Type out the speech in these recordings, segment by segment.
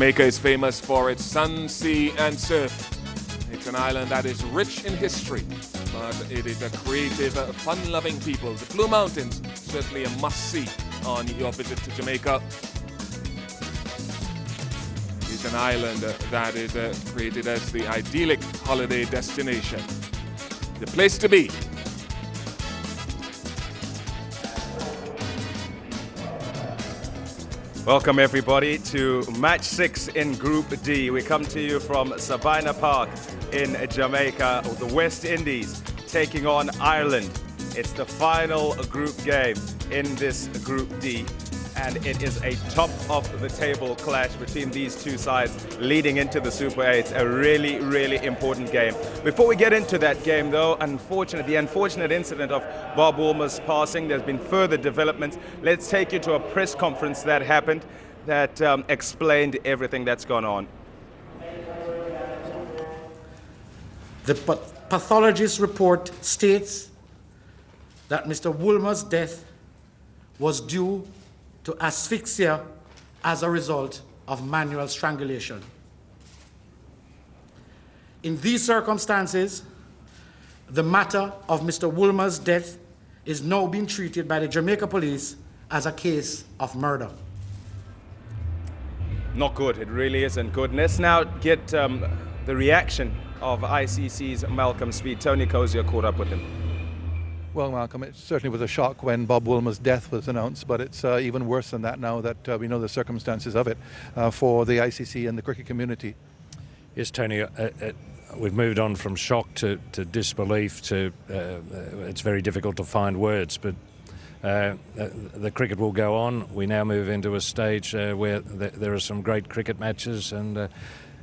Jamaica is famous for its sun, sea, and surf. It's an island that is rich in history, but it is a creative, fun-loving people. The Blue Mountains, certainly a must-see on your visit to Jamaica. It's an island that is created as the idyllic holiday destination. The place to be. Welcome everybody to match 6 in Group D. We come to you from Sabina Park in Jamaica, the West Indies taking on Ireland. It's the final group game in this Group D, and it is a top of the table clash between these two sides leading into the Super 8. A really, really important game. Before we get into that game though, the unfortunate incident of Bob Woolmer's passing, there's been further developments. Let's take you to a press conference that happened that explained everything that's gone on. The pathologist report states that Mr. Woolmer's death was due to asphyxia as a result of manual strangulation. In these circumstances, the matter of Mr. Woolmer's death is now being treated by the Jamaica Police as a case of murder. Not good, it really isn't good. Let's now get the reaction of ICC's Malcolm Speed. Tony Cozier caught up with him. Well, Malcolm, it certainly was a shock when Bob Woolmer's death was announced, but it's even worse than that now that we know the circumstances of it for the ICC and the cricket community. Yes, Tony, we've moved on from shock to disbelief to it's very difficult to find words, but the cricket will go on. We now move into a stage where there are some great cricket matches, and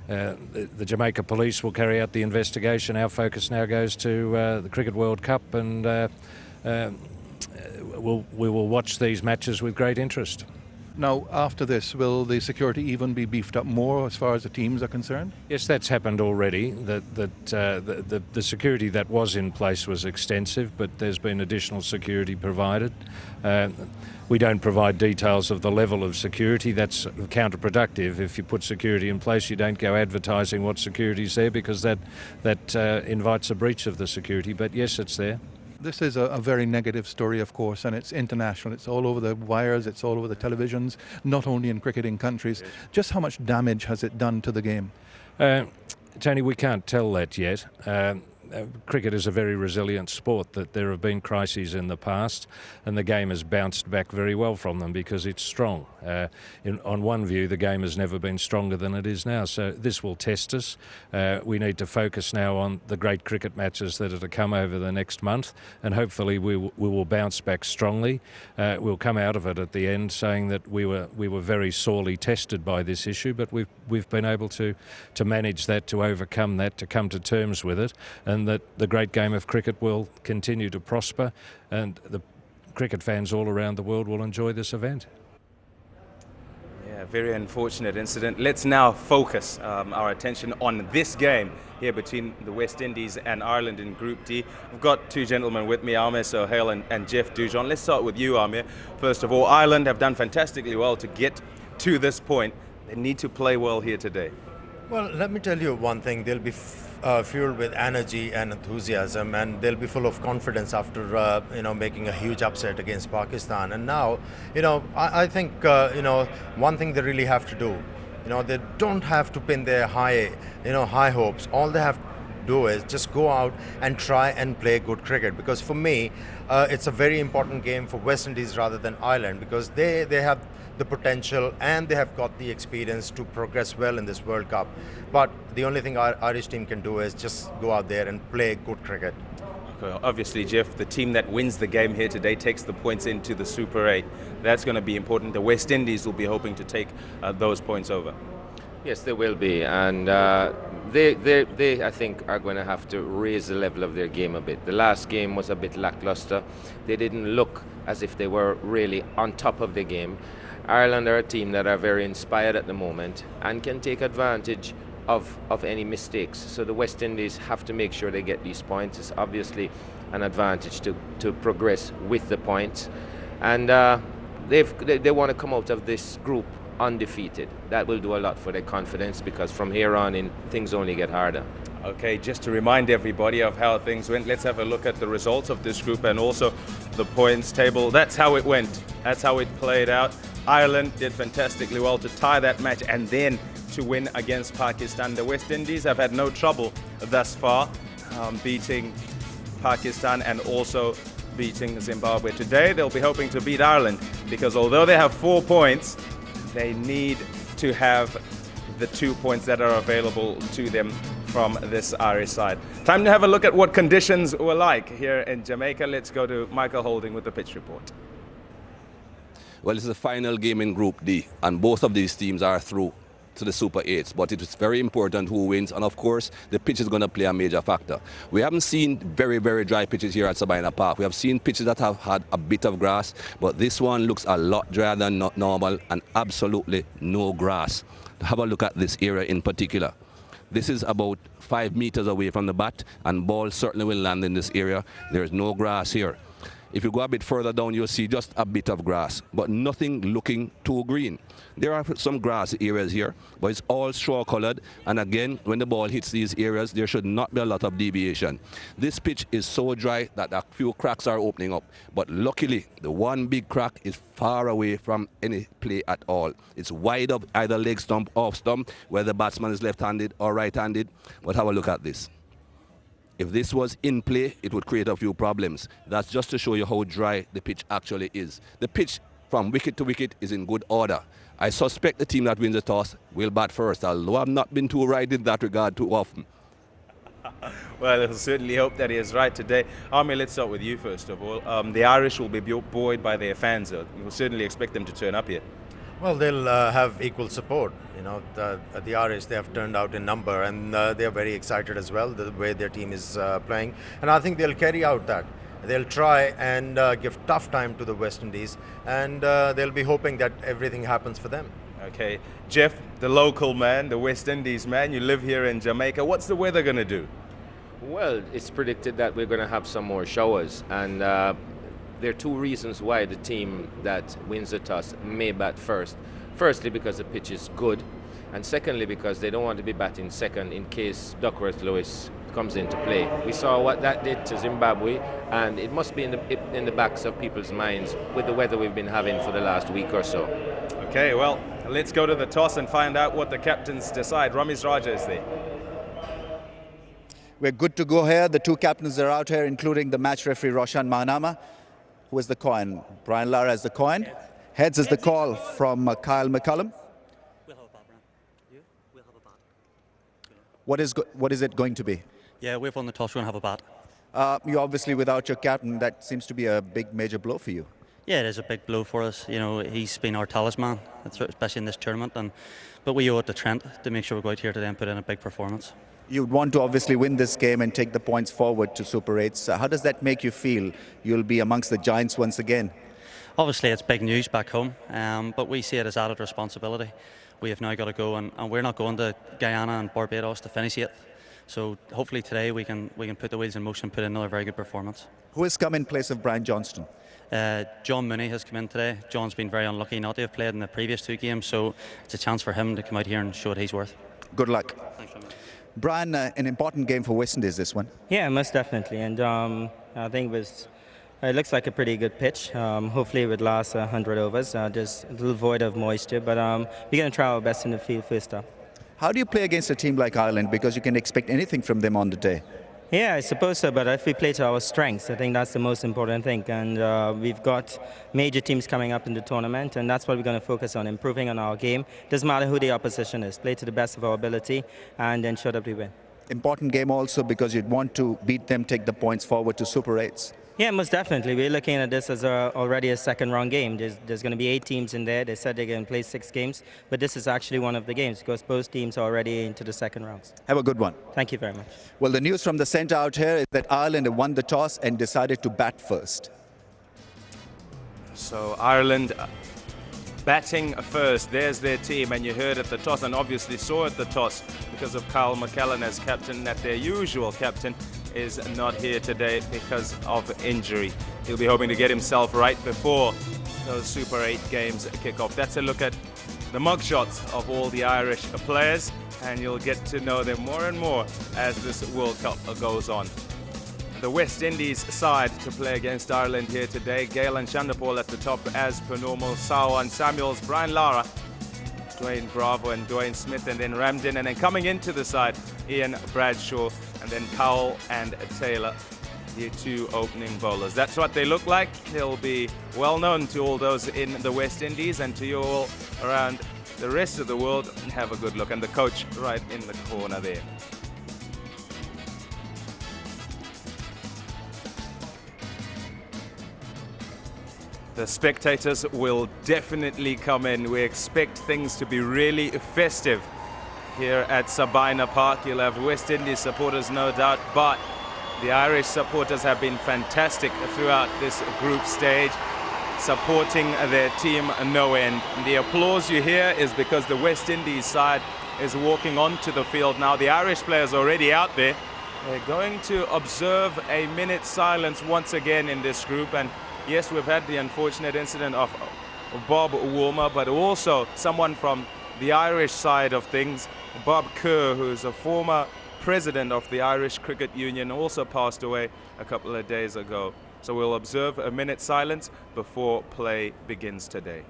the Jamaica Police will carry out the investigation. Our focus now goes to the Cricket World Cup, and we will watch these matches with great interest. Now, after this, will the security even be beefed up more as far as the teams are concerned? Yes, that's happened already. The security that was in place was extensive, but there's been additional security provided. We don't provide details of the level of security. That's counterproductive. If you put security in place, you don't go advertising what security's there, because that invites a breach of the security. But yes, it's there. This is a very negative story, of course, and it's international. It's all over the wires, it's all over the televisions, not only in cricketing countries. Just how much damage has it done to the game? Tony, we can't tell that yet. Cricket is a very resilient sport, that there have been crises in the past, and the game has bounced back very well from them because it's strong. On one view, the game has never been stronger than it is now, so this will test us. We need to focus now on the great cricket matches that are to come over the next month, and hopefully we will bounce back strongly. We'll come out of it at the end saying that we were very sorely tested by this issue, but we've been able to manage that, to overcome that, to come to terms with it, and that the great game of cricket will continue to prosper, and the cricket fans all around the world will enjoy this event. Yeah, very unfortunate incident. Let's now focus our attention on this game here between the West Indies and Ireland in Group D. I've got two gentlemen with me, Amir Sohail and Jeff Dujon. Let's start with you, Amir. First of all, Ireland have done fantastically well to get to this point. They need to play well here today. Well, let me tell you one thing. They'll be fueled with energy and enthusiasm, and they'll be full of confidence after making a huge upset against Pakistan. And now, I think one thing they really have to do, they don't have to pin their high hopes. All they have to do is just go out and try and play good cricket, because for me, it's a very important game for West Indies rather than Ireland, because they have the potential and they have got the experience to progress well in this World Cup. But the only thing our Irish team can do is just go out there and play good cricket. Okay, obviously, Jeff, the team that wins the game here today takes the points into the Super 8. That's going to be important. The West Indies will be hoping to take those points over. Yes, they will be, and they I think are going to have to raise the level of their game a bit. The last game was a bit lackluster. They didn't look as if they were really on top of the game. Ireland are a team that are very inspired at the moment and can take advantage of any mistakes. So the West Indies have to make sure they get these points. It's obviously an advantage to progress with the points. And they want to come out of this group undefeated. That will do a lot for their confidence, because from here on in, things only get harder. Okay, just to remind everybody of how things went, let's have a look at the results of this group and also the points table. That's how it went. That's how it played out. Ireland did fantastically well to tie that match and then to win against Pakistan. The West Indies have had no trouble thus far, beating Pakistan and also beating Zimbabwe. Today they'll be hoping to beat Ireland, because although they have 4 points, they need to have the 2 points that are available to them from this Irish side. Time to have a look at what conditions were like here in Jamaica. Let's go to Michael Holding with the pitch report. Well, it's the final game in Group D, and both of these teams are through to the Super 8s, but it is very important who wins, and of course the pitch is going to play a major factor. We haven't seen very, very dry pitches here at Sabina Park. We have seen pitches that have had a bit of grass, but this one looks a lot drier than normal and absolutely no grass. Have a look at this area in particular. This is about 5 meters away from the bat, and ball certainly will land in this area. There is no grass here. If you go a bit further down, you'll see just a bit of grass, but nothing looking too green. There are some grass areas here, but it's all straw colored, and again, when the ball hits these areas, there should not be a lot of deviation. This pitch is so dry that a few cracks are opening up, but luckily, the one big crack is far away from any play at all. It's wide up, either leg stump, off stump, where the batsman is left-handed or right-handed, but have a look at this. If this was in play, it would create a few problems. That's just to show you how dry the pitch actually is. The pitch from wicket to wicket is in good order. I suspect the team that wins the toss will bat first, although I've not been too right in that regard too often. Well, I certainly hope that he is right today. Army, let's start with you first of all. The Irish will be buoyed by their fans. We will certainly expect them to turn up here. Well, they'll have equal support. You know, the Irish, they have turned out in number, and they are very excited as well, the way their team is playing. And I think they'll carry out that. They'll try and give tough time to the West Indies, and they'll be hoping that everything happens for them. Okay, Jeff, the local man, the West Indies man, you live here in Jamaica. What's the weather going to do? Well, it's predicted that we're going to have some more showers, and there are 2 reasons why the team that wins the toss may bat first. Firstly, because the pitch is good, and secondly, because they don't want to be batting second in case Duckworth Lewis comes into play. We saw what that did to Zimbabwe, and it must be in the backs of people's minds with the weather we've been having for the last week or so. Okay, well, let's go to the toss and find out what the captains decide. Ramesh Raja is there. We're good to go here. The 2 captains are out here, including the match referee Roshan Mahanama. Who is the coin? Brian Lara has the coin. Heads is the call from Kyle McCullum. We'll have a bat, Brian. We'll have a bat. What is it going to be? Yeah, we've won the toss. We're going to have a bat. You obviously, without your captain, that seems to be a big, major blow for you. Yeah, it is a big blow for us. You know, he's been our talisman, especially in this tournament. But we owe it to Trent to make sure we go out here today and put in a big performance. You'd want to obviously win this game and take the points forward to Super 8s. How does that make you feel? You'll be amongst the giants once again. Obviously, it's big news back home, but we see it as added responsibility. We have now got to go, and we're not going to Guyana and Barbados to finish 8th. So hopefully today we can put the wheels in motion and put in another very good performance. Who has come in place of Brian Johnston? John Mooney has come in today. John's been very unlucky not to have played in the previous 2 games, so it's a chance for him to come out here and show what he's worth. Good luck. Thanks very much. Brian, an important game for West Indies, this one. Yeah, most definitely. And I think it looks like a pretty good pitch. Hopefully it would last 100 overs. Just a little void of moisture, but we're going to try our best in the field first up. How do you play against a team like Ireland? Because you can expect anything from them on the day. Yeah, I suppose so, but if we play to our strengths, I think that's the most important thing. And we've got major teams coming up in the tournament, and that's what we're going to focus on, improving on our game. Doesn't matter who the opposition is, play to the best of our ability and ensure that we win. Important game also because you'd want to beat them, take the points forward to Super 8s. Yeah, most definitely. We're looking at this as already a second-round game. There's going to be 8 teams in there. They said they're going to play 6 games, but this is actually one of the games because both teams are already into the second rounds. Have a good one. Thank you very much. Well, the news from the centre out here is that Ireland won the toss and decided to bat first. So Ireland batting first. There's their team, and you heard at the toss and obviously saw at the toss because of Kyle McCullum as captain that their usual captain is not here today because of injury. He'll be hoping to get himself right before those Super 8 games kick off. That's a look at the mugshots of all the Irish players, and you'll get to know them more and more as this World Cup goes on. The West Indies side to play against Ireland here today. Gale and Chanderpaul at the top as per normal. Sauer and Samuels, Brian Lara, Dwayne Bravo and Dwayne Smith, and then Ramden, and then coming into the side, Ian Bradshaw, and then Powell and Taylor, the two opening bowlers. That's what they look like. They'll be well known to all those in the West Indies and to you all around the rest of the world. Have a good look. And the coach right in the corner there. The spectators will definitely come in. We expect things to be really festive here at Sabina Park. You'll have West Indies supporters, no doubt, but the Irish supporters have been fantastic throughout this group stage, supporting their team no end. And the applause you hear is because the West Indies side is walking onto the field now. The Irish players already out there. They're going to observe a minute's silence once again in this group. And yes, we've had the unfortunate incident of Bob Woolmer, but also someone from the Irish side of things, Bob Kerr, who's a former president of the Irish Cricket Union, also passed away a couple of days ago. So we'll observe a minute's silence before play begins today.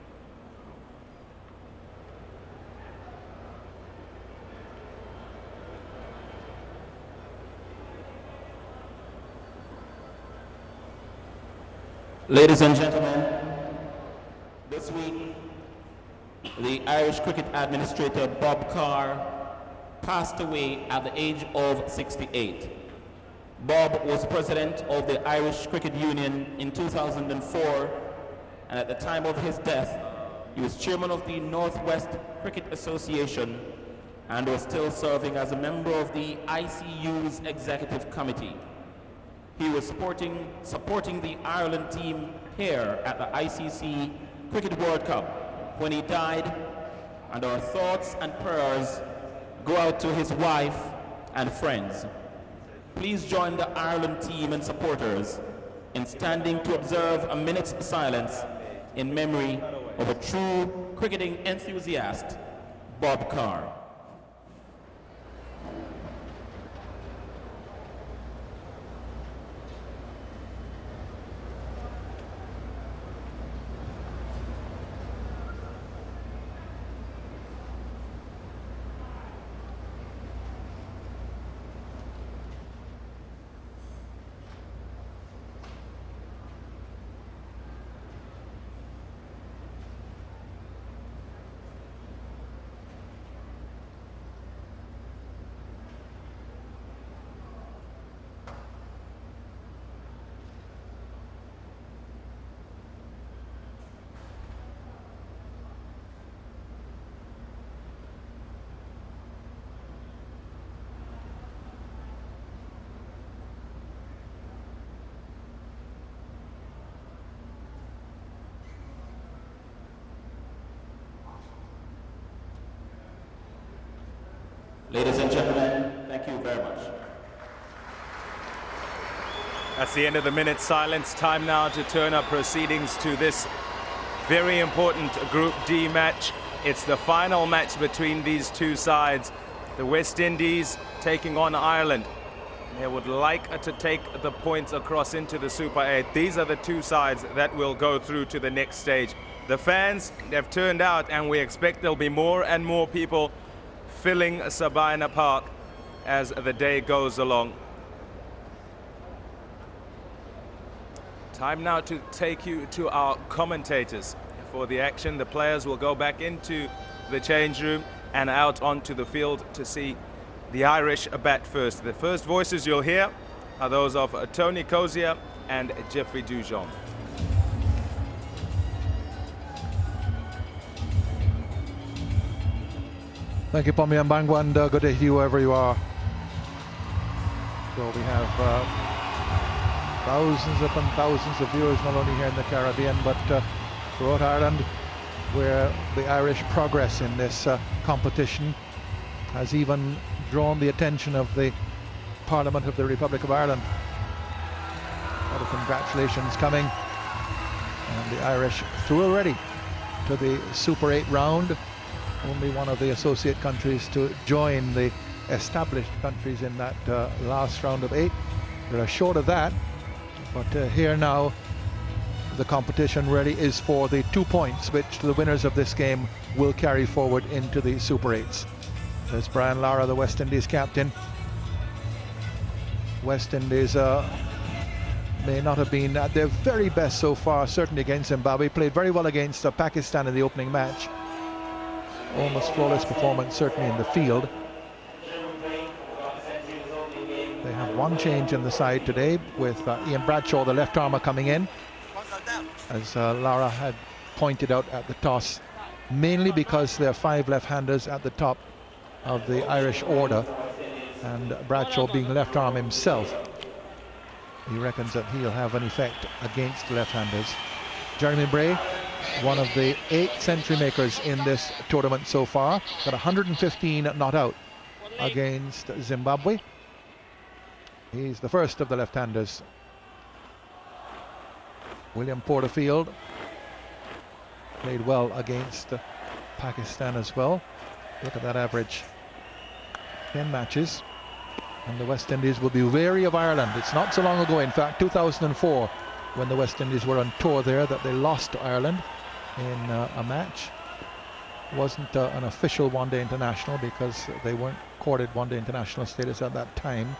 Ladies and gentlemen, this week, the Irish Cricket Administrator Bob Carr passed away at the age of 68. Bob was president of the Irish Cricket Union in 2004, and at the time of his death, he was chairman of the Northwest Cricket Association and was still serving as a member of the ICU's executive committee. He was supporting the Ireland team here at the ICC Cricket World Cup when he died, and our thoughts and prayers go out to his wife and friends. Please join the Ireland team and supporters in standing to observe a minute's silence in memory of a true cricketing enthusiast, Bob Carr. Ladies and gentlemen, thank you very much. That's the end of the minute's silence. Time now to turn up proceedings to this very important Group D match. It's the final match between these two sides. The West Indies taking on Ireland. They would like to take the points across into the Super 8. These are the two sides that will go through to the next stage. The fans have turned out, and we expect there'll be more and more people filling Sabina Park as the day goes along. Time now to take you to our commentators for the action. The players will go back into the change room and out onto the field to see the Irish bat first. The first voices you'll hear are those of Tony Cozier and Jeffrey Dujon. Thank you, Pommy and Bangwa, and good day to you wherever you are. So we have thousands upon thousands of viewers, not only here in the Caribbean, but throughout Ireland, where the Irish progress in this competition has even drawn the attention of the Parliament of the Republic of Ireland. A lot of congratulations coming, and the Irish through already to the Super 8 round. only one of the associate countries to join the established countries in that last round of 8. They're short of that, but here now the competition really is for the 2 points which the winners of this game will carry forward into the Super 8s. There's Brian Lara, the West Indies captain. West Indies may not have been at their very best so far, certainly against Zimbabwe. Played very well against Pakistan in the opening match. Almost flawless performance, certainly in the field. They have one change in the side today with Ian Bradshaw, the left armer, coming in. As Lara had pointed out at the toss, mainly because there are 5 left-handers at the top of the Irish order, and Bradshaw being left arm himself, he reckons that he'll have an effect against left-handers. Jeremy Bray, one of the 8 century makers in this tournament so far, got 115 not out against Zimbabwe. He's the first of the left-handers. William Porterfield played well against Pakistan as well. Look at that average. 10 matches. And the West Indies will be wary of Ireland. It's not so long ago, in fact, 2004, when the West Indies were on tour there, that they lost to Ireland in a match. It wasn't an official one-day international because they weren't accorded one-day international status at that time.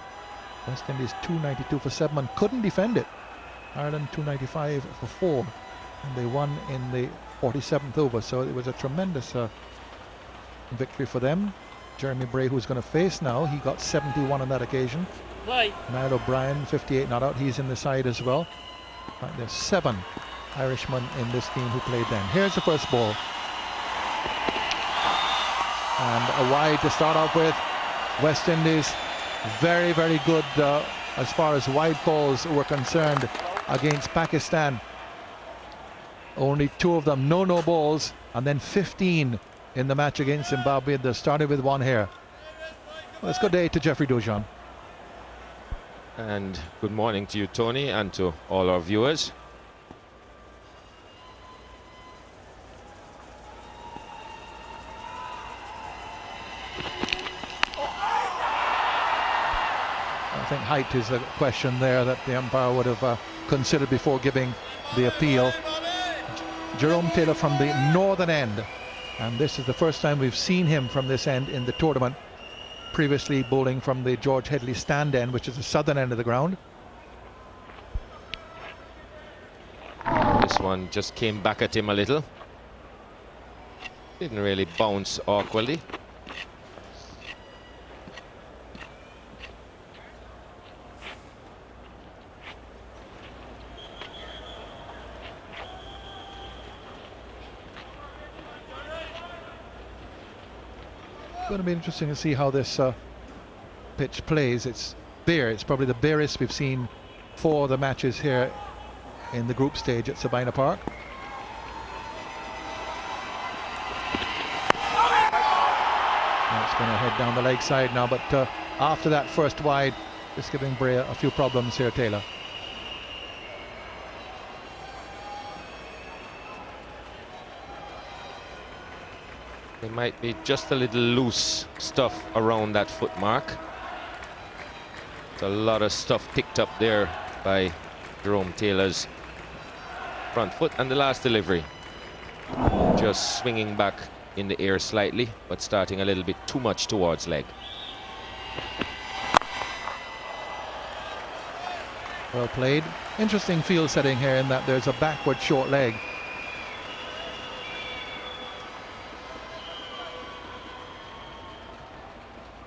West Indies 292 for 7 and couldn't defend it. Ireland 295 for 4, and they won in the 47th over, so it was a tremendous victory for them. Jeremy Bray, who's going to face now, he got 71 on that occasion. Niall O'Brien, 58 not out, he's in the side as well. Right, there's 7 Irishmen in this team who played then. Here's the first ball. And a wide to start off with. West Indies very, very good as far as wide balls were concerned against Pakistan. Only 2 of them no balls, and then 15 in the match against Zimbabwe. They started with 1 here. Well, it's good day to Jeffrey Dujon. And good morning to you, Tony, and to all our viewers. I think height is a question there that the umpire would have considered before giving the appeal. Jerome Taylor from the northern end, and this is the first time we've seen him from this end in the tournament. Previously bowling from the George Headley stand end, which is the southern end of the ground. This one just came back at him a little. Didn't really bounce awkwardly. It's going to be interesting to see how this pitch plays. It's bare. It's probably the barest we've seen for the matches here in the group stage at Sabina Park. Now it's going to head down the leg side now, but after that first wide, it's giving Bray a few problems here, Taylor. There might be just a little loose stuff around that foot mark. It's a lot of stuff picked up there by Jerome Taylor's front foot, and the last delivery just swinging back in the air slightly, but starting a little bit too much towards leg. Well played. Interesting field setting here in that there's a backward short leg.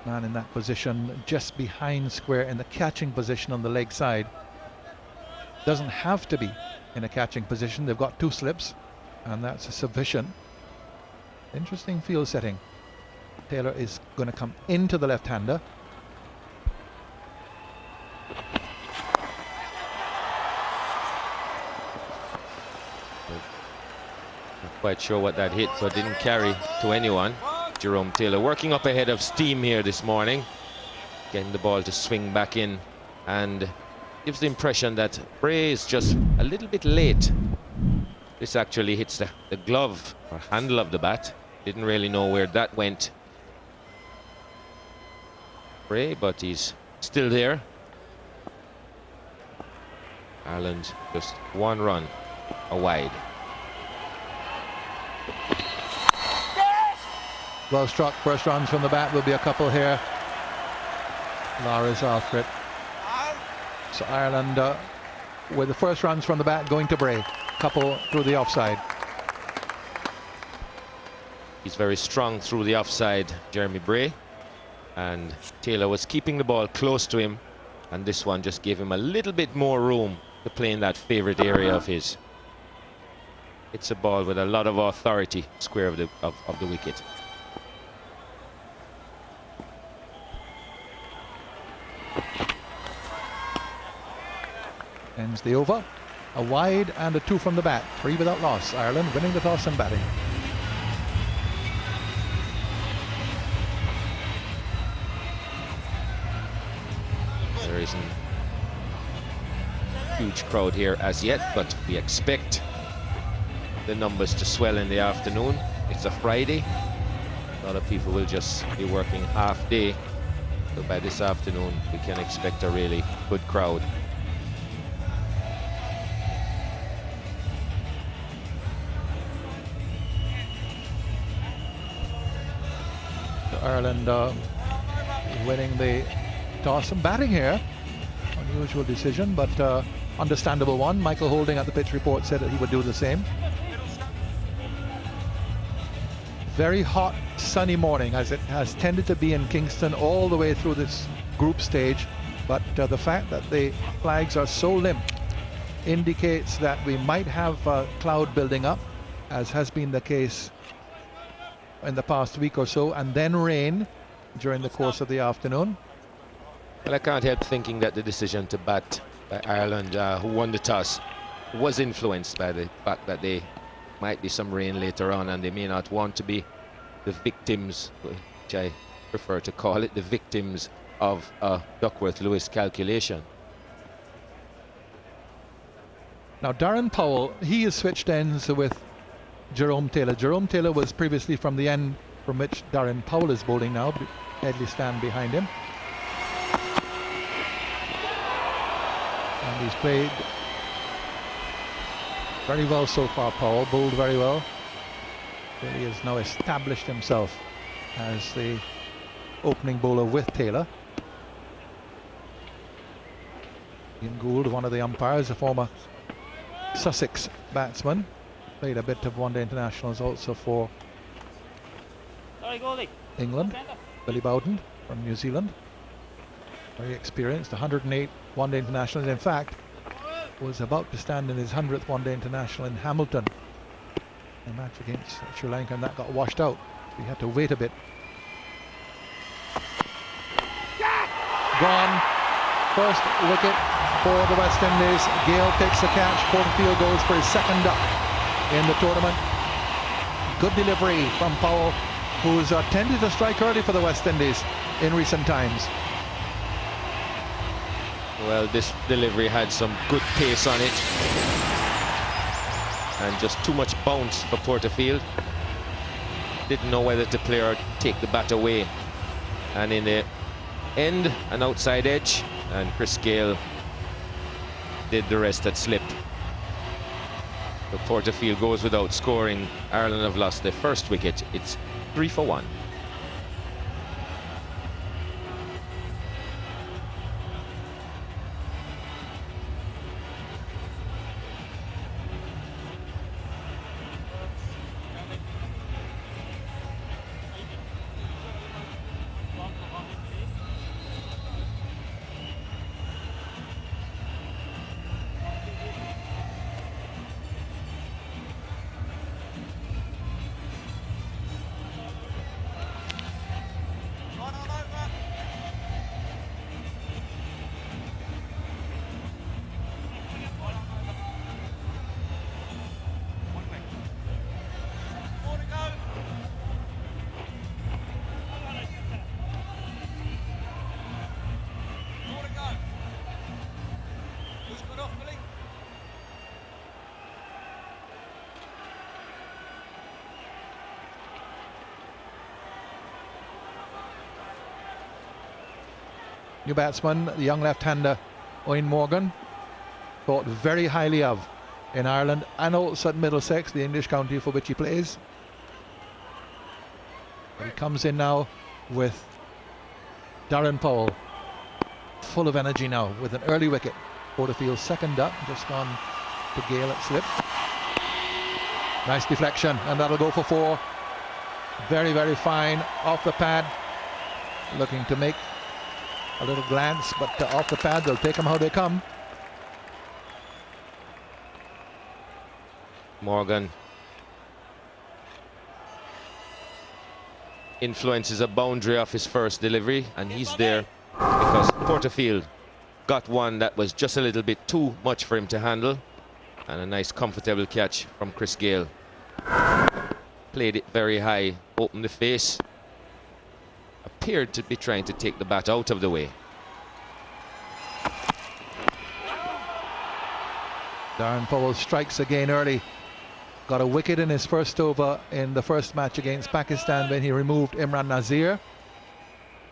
Man in that position just behind square in the catching position on the leg side. Doesn't have to be in a catching position. They've got 2 slips and that's sufficient. Interesting field setting. Taylor is going to come into the left-hander. Not quite sure what that hit, but didn't carry to anyone. Jerome Taylor working up ahead of steam here this morning, getting the ball to swing back in, and gives the impression that Bray is just a little bit late. This actually hits the glove or handle of the bat. Didn't really know where that went, Bray, but he's still there. Ireland just one run wide. Well struck. First runs from the bat. Will be a couple here. Lara's after it. So Ireland with the first runs from the bat going to Bray. Couple through the offside. He's very strong through the offside, Jeremy Bray. And Taylor was keeping the ball close to him. And this one just gave him a little bit more room to play in that favorite area of his. It's a ball with a lot of authority, square of the wicket. Ends the over. A wide and a 2 from the bat. 3 without loss. Ireland winning the toss and batting. There isn't a huge crowd here as yet, but we expect the numbers to swell in the afternoon. It's a Friday. A lot of people will just be working half day. So by this afternoon, we can expect a really good crowd. Ireland winning the toss and batting here. Unusual decision, but understandable one. Michael Holding at the pitch report said that he would do the same. Very hot, sunny morning, as it has tended to be in Kingston all the way through this group stage. But the fact that the flags are so limp indicates that we might have cloud building up, as has been the case in the past week or so, and then rain during the course of the afternoon. Well, I can't help thinking that the decision to bat by Ireland, who won the toss, was influenced by the fact that there might be some rain later on, and they may not want to be the victims, which I prefer to call it, the victims of a Duckworth-Lewis calculation. Now Darren Powell, he has switched ends with Jerome Taylor. Jerome Taylor was previously from the end from which Darren Powell is bowling now. Headley stand behind him. And he's played very well so far, Powell. Bowled very well. Really has now established himself as the opening bowler with Taylor. Ian Gould, one of the umpires, a former Sussex batsman. Played a bit of one-day internationals also for England. Billy Bowden from New Zealand. Very experienced, 108 one-day internationals. In fact, was about to stand in his 100th one-day international in Hamilton. A match against Sri Lanka, and that got washed out. He had to wait a bit. Gone. First wicket for the West Indies. Gale takes the catch. Porterfield goes for his second duck in the tournament. Good delivery from Powell, who's tended to strike early for the West Indies in recent times. Well, this delivery had some good pace on it, and just too much bounce for Porterfield. Didn't know whether to play or take the bat away, and in the end, an outside edge, and Chris Gale did the rest that slipped. The Porterfield goes without scoring. Ireland have lost their first wicket. It's 3 for 1. new batsman, the young left-hander Owen Morgan, thought very highly of in Ireland and also at Middlesex, the English county for which he plays. But he comes in now with Darren Powell, full of energy now with an early wicket. Porterfield second up, just gone to Gale at slip. Nice deflection, and that'll go for 4. Very, very fine off the pad. Looking to make a little glance, but off the pad, they'll take them how they come. Morgan influences a boundary off his first delivery, and he's there because Porterfield got one that was just a little bit too much for him to handle, and a nice comfortable catch from Chris Gale. Played it very high, opened the face, appeared to be trying to take the bat out of the way. Darren Powell strikes again early. Got a wicket in his first over in the first match against Pakistan when he removed Imran Nazir.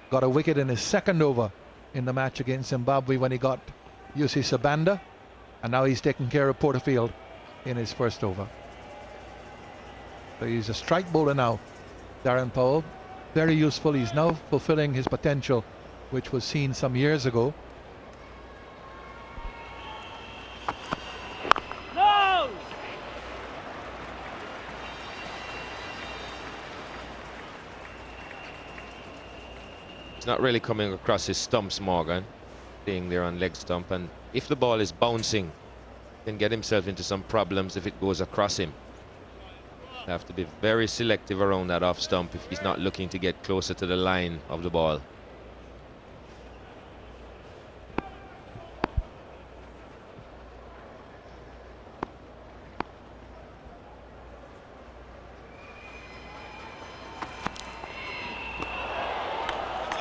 Got a wicket in his second over in the match against Zimbabwe when he got Yusuf Sabanda. And now he's taking care of Porterfield in his first over. So he's a strike bowler now, Darren Powell. Very useful. He's now fulfilling his potential, which was seen some years ago. It's not really coming across his stumps, Morgan, staying there on leg stump, and if the ball is bouncing, he can get himself into some problems if it goes across him. He'll have to be very selective around that off stump if he's not looking to get closer to the line of the ball.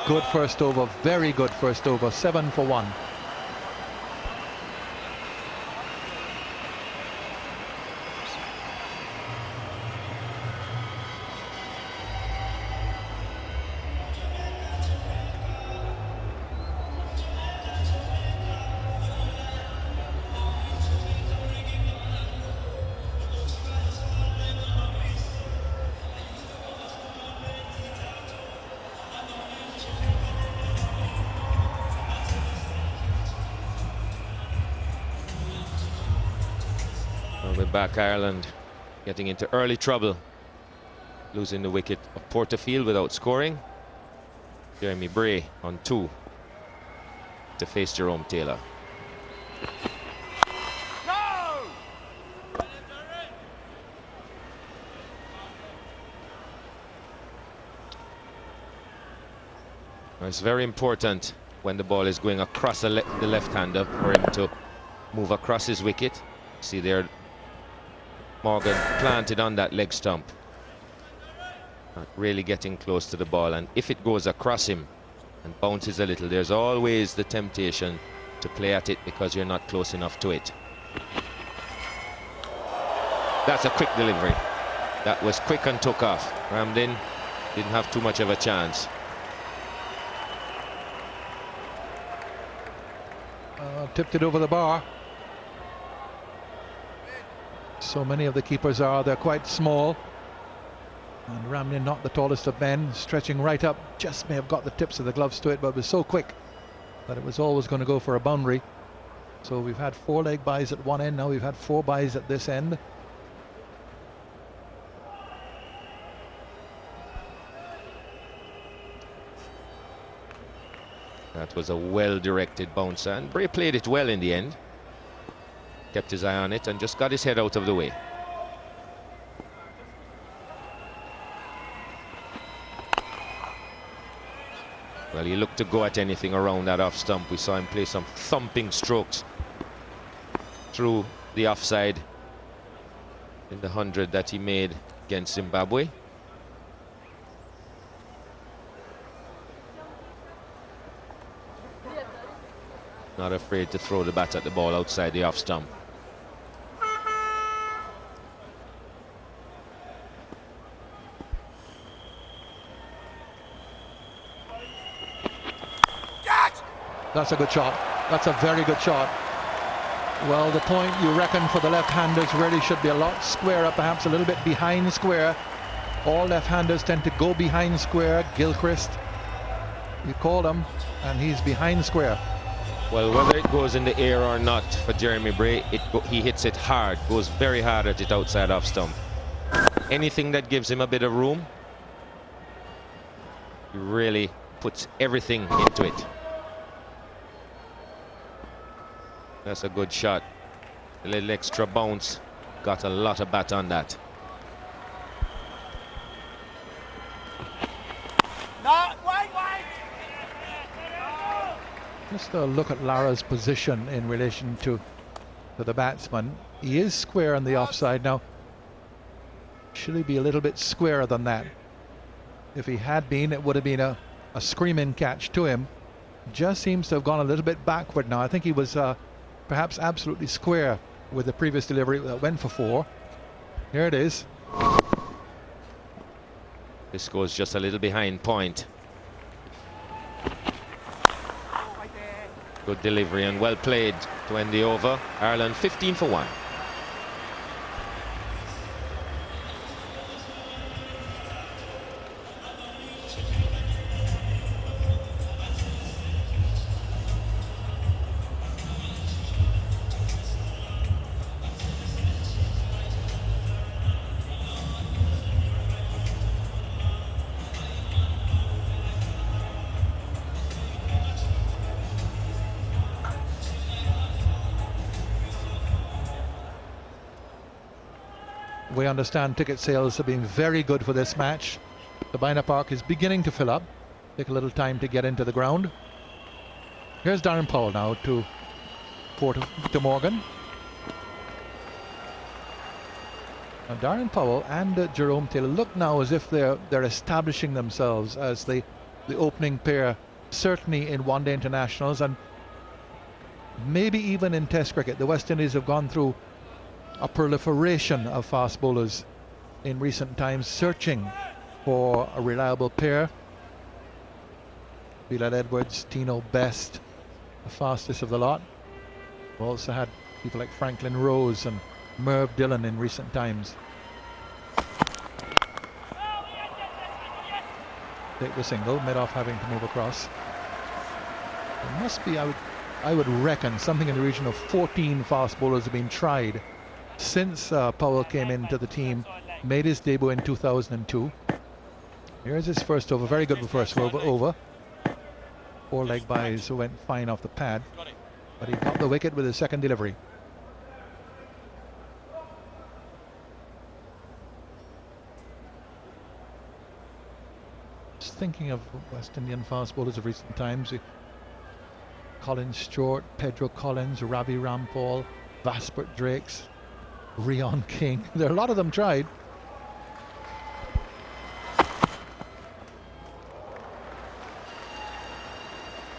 Good first over, very good first over, 7 for 1. Back Ireland getting into early trouble, losing the wicket of Porterfield without scoring. Jeremy Bray on 2 to face Jerome Taylor. It's very important when the ball is going across the left-hander for him to move across his wicket. See there, Morgan planted on that leg stump, not really getting close to the ball, and if it goes across him and bounces a little, there's always the temptation to play at it because you're not close enough to it. That's a quick delivery. That was quick and took off. Ramdin didn't have too much of a chance. Tipped it over the bar. So many of the keepers are, they're quite small. And Ramlin, not the tallest of men, stretching right up, just may have got the tips of the gloves to it, but it was so quick that it was always going to go for a boundary. So we've had 4 leg byes at one end, now we've had 4 byes at this end. That was a well-directed bouncer, and Bray played it well in the end. Kept his eye on it and just got his head out of the way. Well, he looked to go at anything around that off stump. We saw him play some thumping strokes through the offside in the 100 that he made against Zimbabwe. Not afraid to throw the bat at the ball outside the off stump. That's a good shot. That's a very good shot. Well, the point you reckon for the left-handers really should be a lot squarer, perhaps a little bit behind square. All left-handers tend to go behind square. Gilchrist, you call him, and he's behind square. Well, whether it goes in the air or not for Jeremy Bray, he hits it hard, goes very hard at it outside off stump. Anything that gives him a bit of room, he really puts everything into it. That's a good shot. A little extra bounce. Got a lot of bat on that. Just a look at Lara's position in relation to the batsman. He is square on the offside now. Should he be a little bit squarer than that? If he had been, it would have been a screaming catch to him. Just seems to have gone a little bit backward now. I think he was perhaps absolutely square with the previous delivery that went for 4. Here it is. This goes just a little behind point. Good delivery and well played to end the over. Ireland 15 for 1. We understand ticket sales have been very good for this match. Sabina Park is beginning to fill up. Take a little time to get into the ground. Here's Darren Powell now to Victor Morgan. Now Darren Powell and Jerome Taylor look now as if they're establishing themselves as the opening pair, certainly in one-day internationals and maybe even in Test cricket. The West Indies have gone through a proliferation of fast bowlers in recent times, searching for a reliable pair. Bilal Edwards, Tino Best, the fastest of the lot. We've also had people like Franklin Rose and Merv Dillon in recent times. Take the single, mid-off having to move across. There must be, I would reckon, something in the region of 14 fast bowlers have been tried since Powell came into the team, made his debut in 2002. Here's his first over, very good first over. 4-leg byes went fine off the pad, but he got the wicket with his second delivery. Just thinking of West Indian fast bowlers of recent times. Colin Stewart, Pedro Collins, Ravi Rampal, Vaspert Drakes, Rion King. There are a lot of them tried.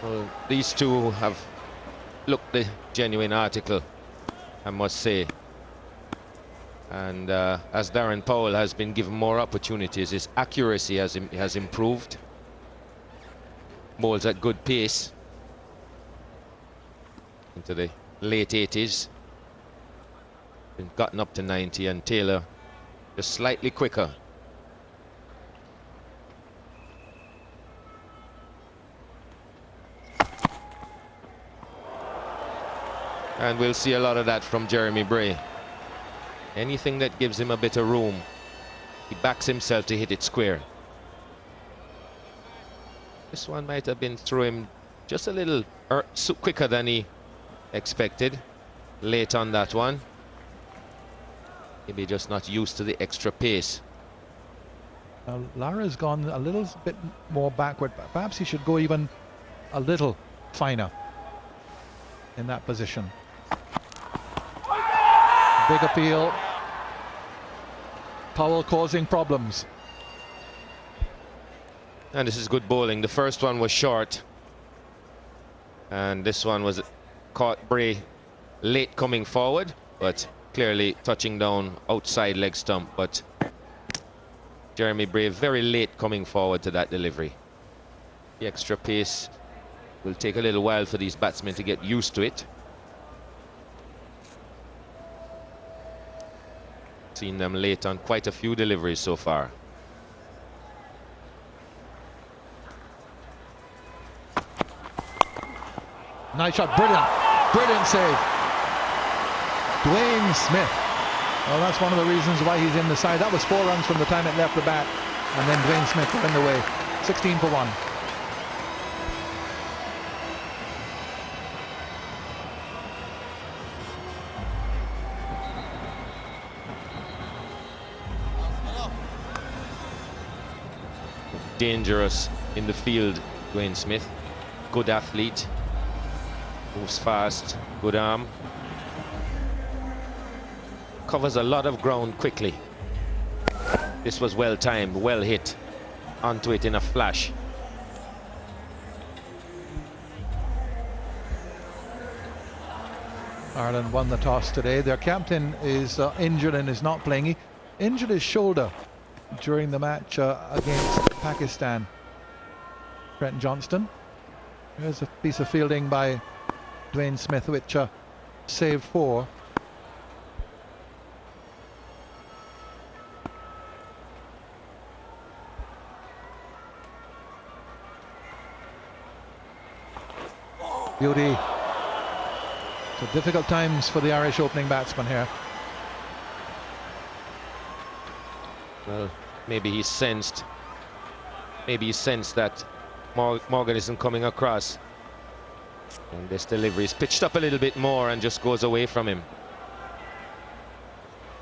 Well, these two have looked the genuine article, I must say. And as Darren Powell has been given more opportunities, his accuracy has improved. Bowls at good pace into the late 80s. Gotten up to 90, and Taylor just slightly quicker. And we'll see a lot of that from Jeremy Bray. Anything that gives him a bit of room, he backs himself to hit it square. This one might have been through him just a little quicker than he expected. Late on that one. Maybe just not used to the extra pace. Lara's gone a little bit more backward. Perhaps he should go even a little finer in that position. Big appeal. Powell causing problems. And this is good bowling. The first one was short, and this one was caught Bray late coming forward, but clearly touching down outside leg stump. But Jeremy Bray very late coming forward to that delivery. The extra pace Will take a little while for these batsmen to get used to it. Seen them late on quite a few deliveries so far. Nice shot, brilliant save. Dwayne Smith. Well, that's one of the reasons why he's in the side. That was 4 runs from the time it left the bat, and then Dwayne Smith got in the way. 16 for 1. Dangerous in the field, Dwayne Smith. Good athlete. Moves fast, good arm. Covers a lot of ground quickly. This was well timed, well hit. Onto it in a flash. Ireland won the toss today. Their captain is injured and is not playing. He injured his shoulder during the match against Pakistan. Trent Johnston. Here's a piece of fielding by Dwayne Smith, which saved 4. Beauty. So difficult times for the Irish opening batsman here. Well, maybe he sensed that Morgan isn't coming across. And this delivery is pitched up a little bit more and just goes away from him.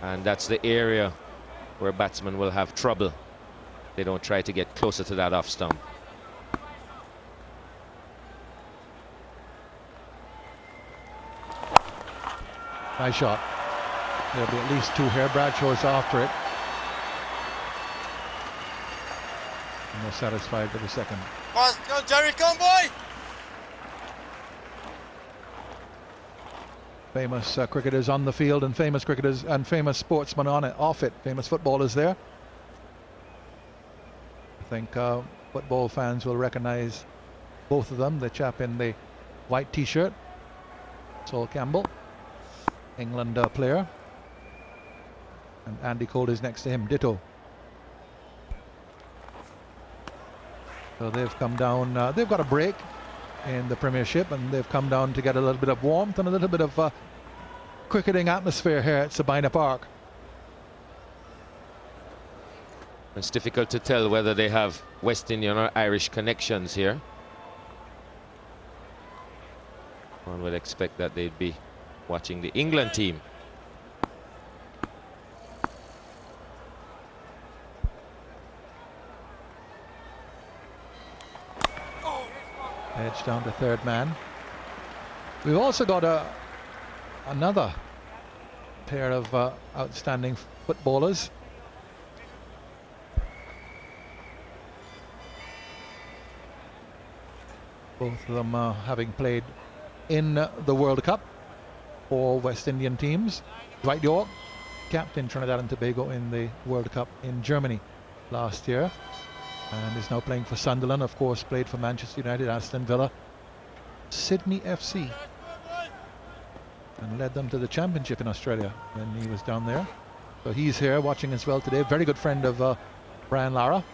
And that's the area where batsmen will have trouble. They don't try to get closer to that off stump. Nice shot. There'll be at least 2 here. Bradshaw's after it. And they're satisfied with the second. Go, Jerry, come, boy! Famous cricketers on the field, and famous cricketers and famous sportsmen on it, off it. Famous footballers there. I think football fans will recognize both of them. The chap in the white t-shirt, Sol Campbell, England player, and Andy Cole is next to him, ditto. So they've come down, they've got a break in the Premiership, and they've come down to get a little bit of warmth and a little bit of cricketing atmosphere here at Sabina Park. It's difficult to tell whether they have West Indian or Irish connections here. One would expect that they'd be watching the England team. Edge down to third man. We've also got another pair of outstanding footballers. Both of them having played in the World Cup for West Indian teams. Dwight Yorke, captain Trinidad and Tobago in the World Cup in Germany last year, and is now playing for Sunderland. Of course, played for Manchester United, Aston Villa, Sydney FC, and led them to the championship in Australia when he was down there. So he's here watching as well today. Very good friend of Brian Lara.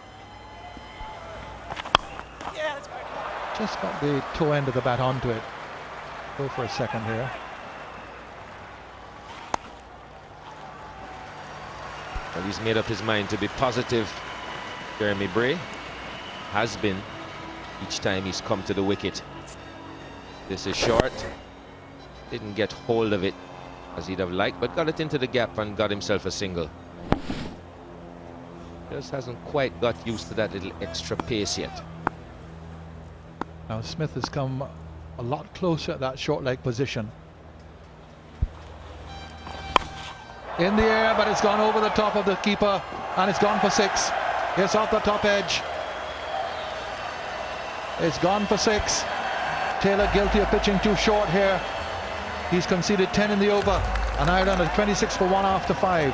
Just got the toe end of the bat onto it. Go for a second here. Well, he's made up his mind to be positive. Jeremy Bray has been each time he's come to the wicket. This is short. Didn't get hold of it as he'd have liked, but got it into the gap and got himself a single. Just hasn't quite got used to that little extra pace yet. Now Smith has come a lot closer at that short leg position. In the air, but it's gone over the top of the keeper, and it's gone for 6. Yes, off the top edge. It's gone for 6. Taylor guilty of pitching too short here. He's conceded 10 in the over, and Ireland at 26 for 1 after 5.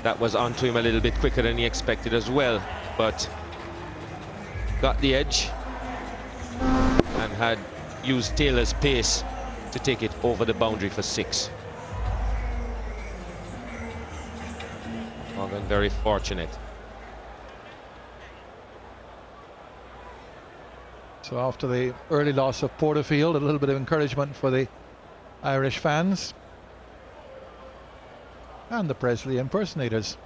That was onto him a little bit quicker than he expected as well, but got the edge and had used Taylor's pace to take it over the boundary for 6. Morgan very fortunate. So after the early loss of Porterfield, a little bit of encouragement for the Irish fans and the Presley impersonators.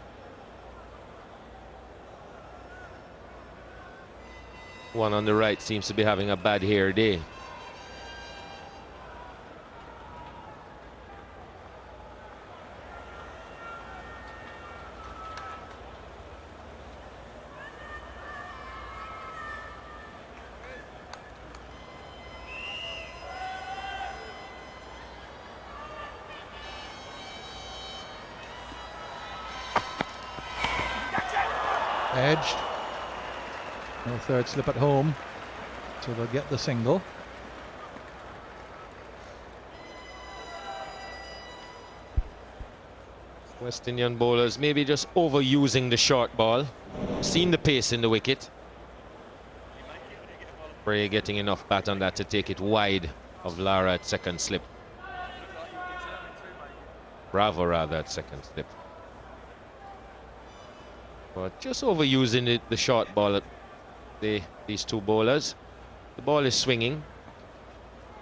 One on the right seems to be having a bad hair day. Edged. No third slip at home, so they'll get the single. West Indian bowlers maybe just overusing the short ball. Seen the pace in the wicket. Bray getting enough bat on that to take it wide of Lara at second slip. Bravo rather at second slip. But just overusing the short ball, these two bowlers. The ball is swinging.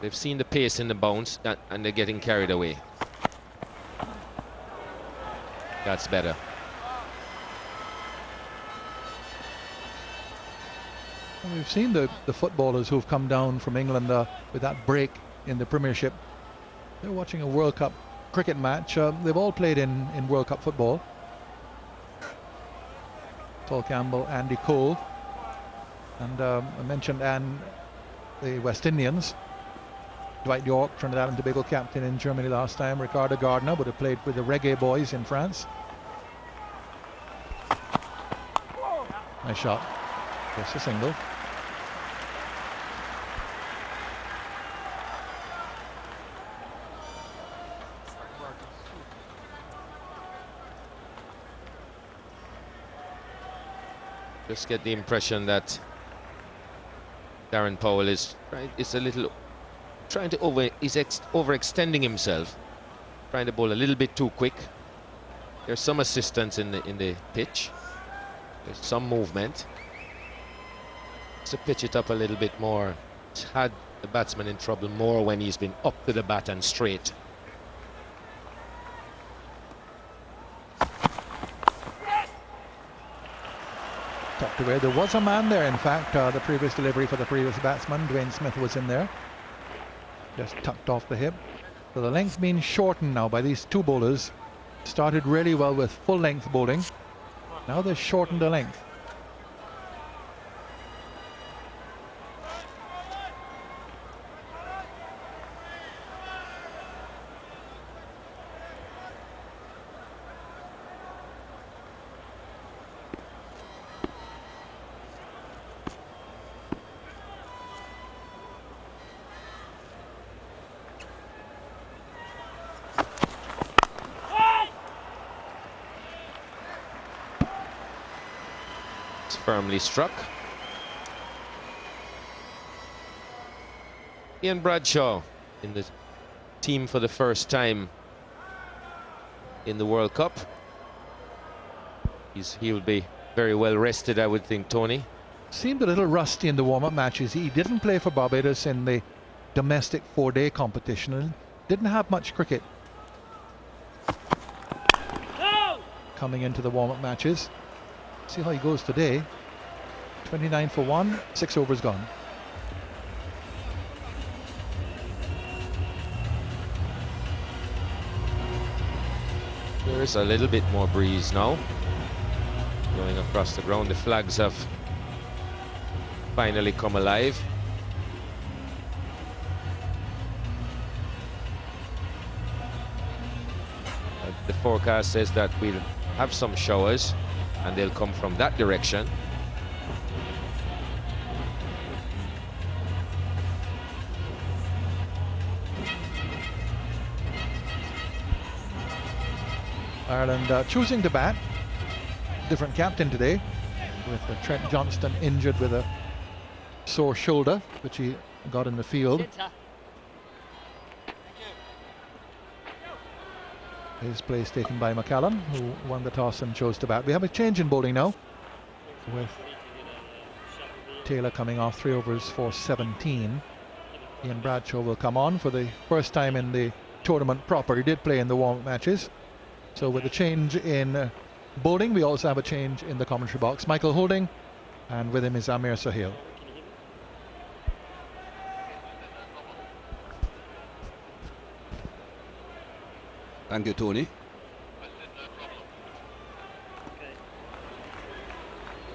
They've seen the pace in the bounce and they're getting carried away. That's better. Well, we've seen the footballers who've come down from England with that break in the Premiership. They're watching a World Cup cricket match. They've all played in World Cup football. Paul Campbell, Andy Cole, and I mentioned the West Indians. Dwight York, Trinidad and Tobago captain in Germany last time. Ricardo Gardner would have played with the Reggae Boys in France. Nice shot. Just a single. Just get the impression that Darren Powell is a little trying to overextending himself, trying to bowl a little bit too quick. There's some assistance in the pitch. There's some movement. To pitch it up a little bit more. It's had the batsman in trouble more when he's been up to the bat and straight. Tucked away. There was a man there, in fact. The previous delivery for the previous batsman, Dwayne Smith, was in there. Just tucked off the hip. So the length being shortened now by these two bowlers. Started really well with full length bowling. Now they've shortened the length. Firmly struck. Ian Bradshaw in the team for the first time in the World Cup. He'll be very well rested, I would think, Tony. Seemed a little rusty in the warm-up matches. He didn't play for Barbados in the domestic 4-day competition and didn't have much cricket coming into the warm-up matches. See how he goes today. 29 for 1, 6 overs gone. There is a little bit more breeze now going across the ground. The flags have finally come alive. The forecast says that we'll have some showers and they'll come from that direction. Ireland choosing to bat. Different captain today, with Trent Johnston injured with a sore shoulder, which he got in the field. His place taken by McCallum, who won the toss and chose to bat. We have a change in bowling now, with Taylor coming off 3 overs for 17. Ian Bradshaw will come on for the first time in the tournament proper. He did play in the warm-up matches. So with the change in bowling, we also have a change in the commentary box. Michael Holding, and with him is Amir Sahil. Thank you, Tony.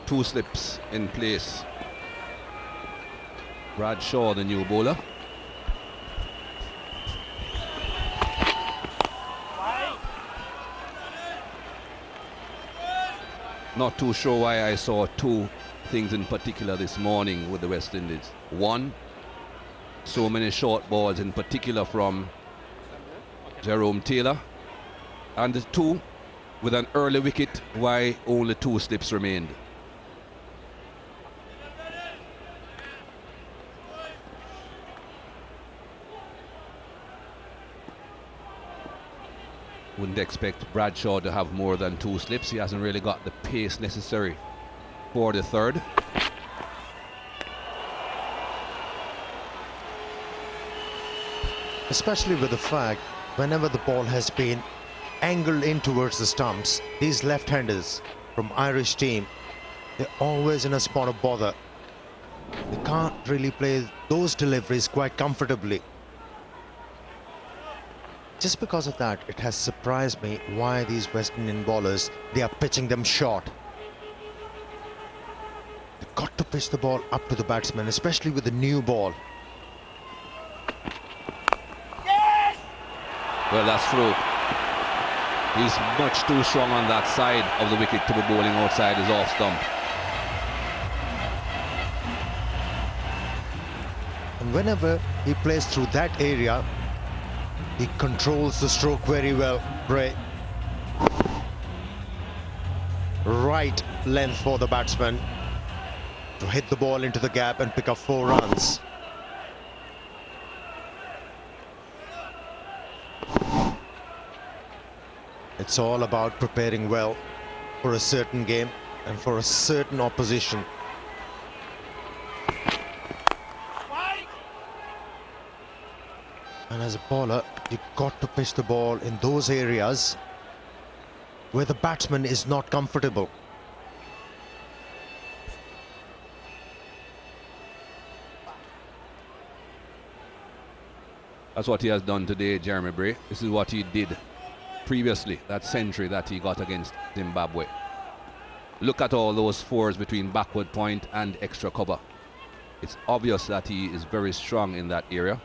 2 slips in place. Bradshaw, the new bowler. Not too sure why I saw 2 things in particular this morning with the West Indies. 1, so many short balls, in particular from Jerome Taylor. And 2, with an early wicket, why only 2 slips remained. Wouldn't expect Bradshaw to have more than 2 slips. He hasn't really got the pace necessary for the third. Especially with the fact, whenever the ball has been angled in towards the stumps, these left-handers from Irish team, they're always in a spot of bother. They can't really play those deliveries quite comfortably. Just because of that, it has surprised me why these West Indian bowlers, they are pitching them short. They've got to pitch the ball up to the batsman, especially with the new ball. Well, that's through. He's much too strong on that side of the wicket to be bowling outside his off stump. And whenever he plays through that area, he controls the stroke very well, Bray. Right length for the batsman to hit the ball into the gap and pick up 4 runs. It's all about preparing well for a certain game and for a certain opposition. And as a bowler, you've got to pitch the ball in those areas where the batsman is not comfortable. That's what he has done today, Jeremy Bray. This is what he did previously, that century that he got against Zimbabwe. Look at all those 4s between backward point and extra cover. It's obvious that he is very strong in that area.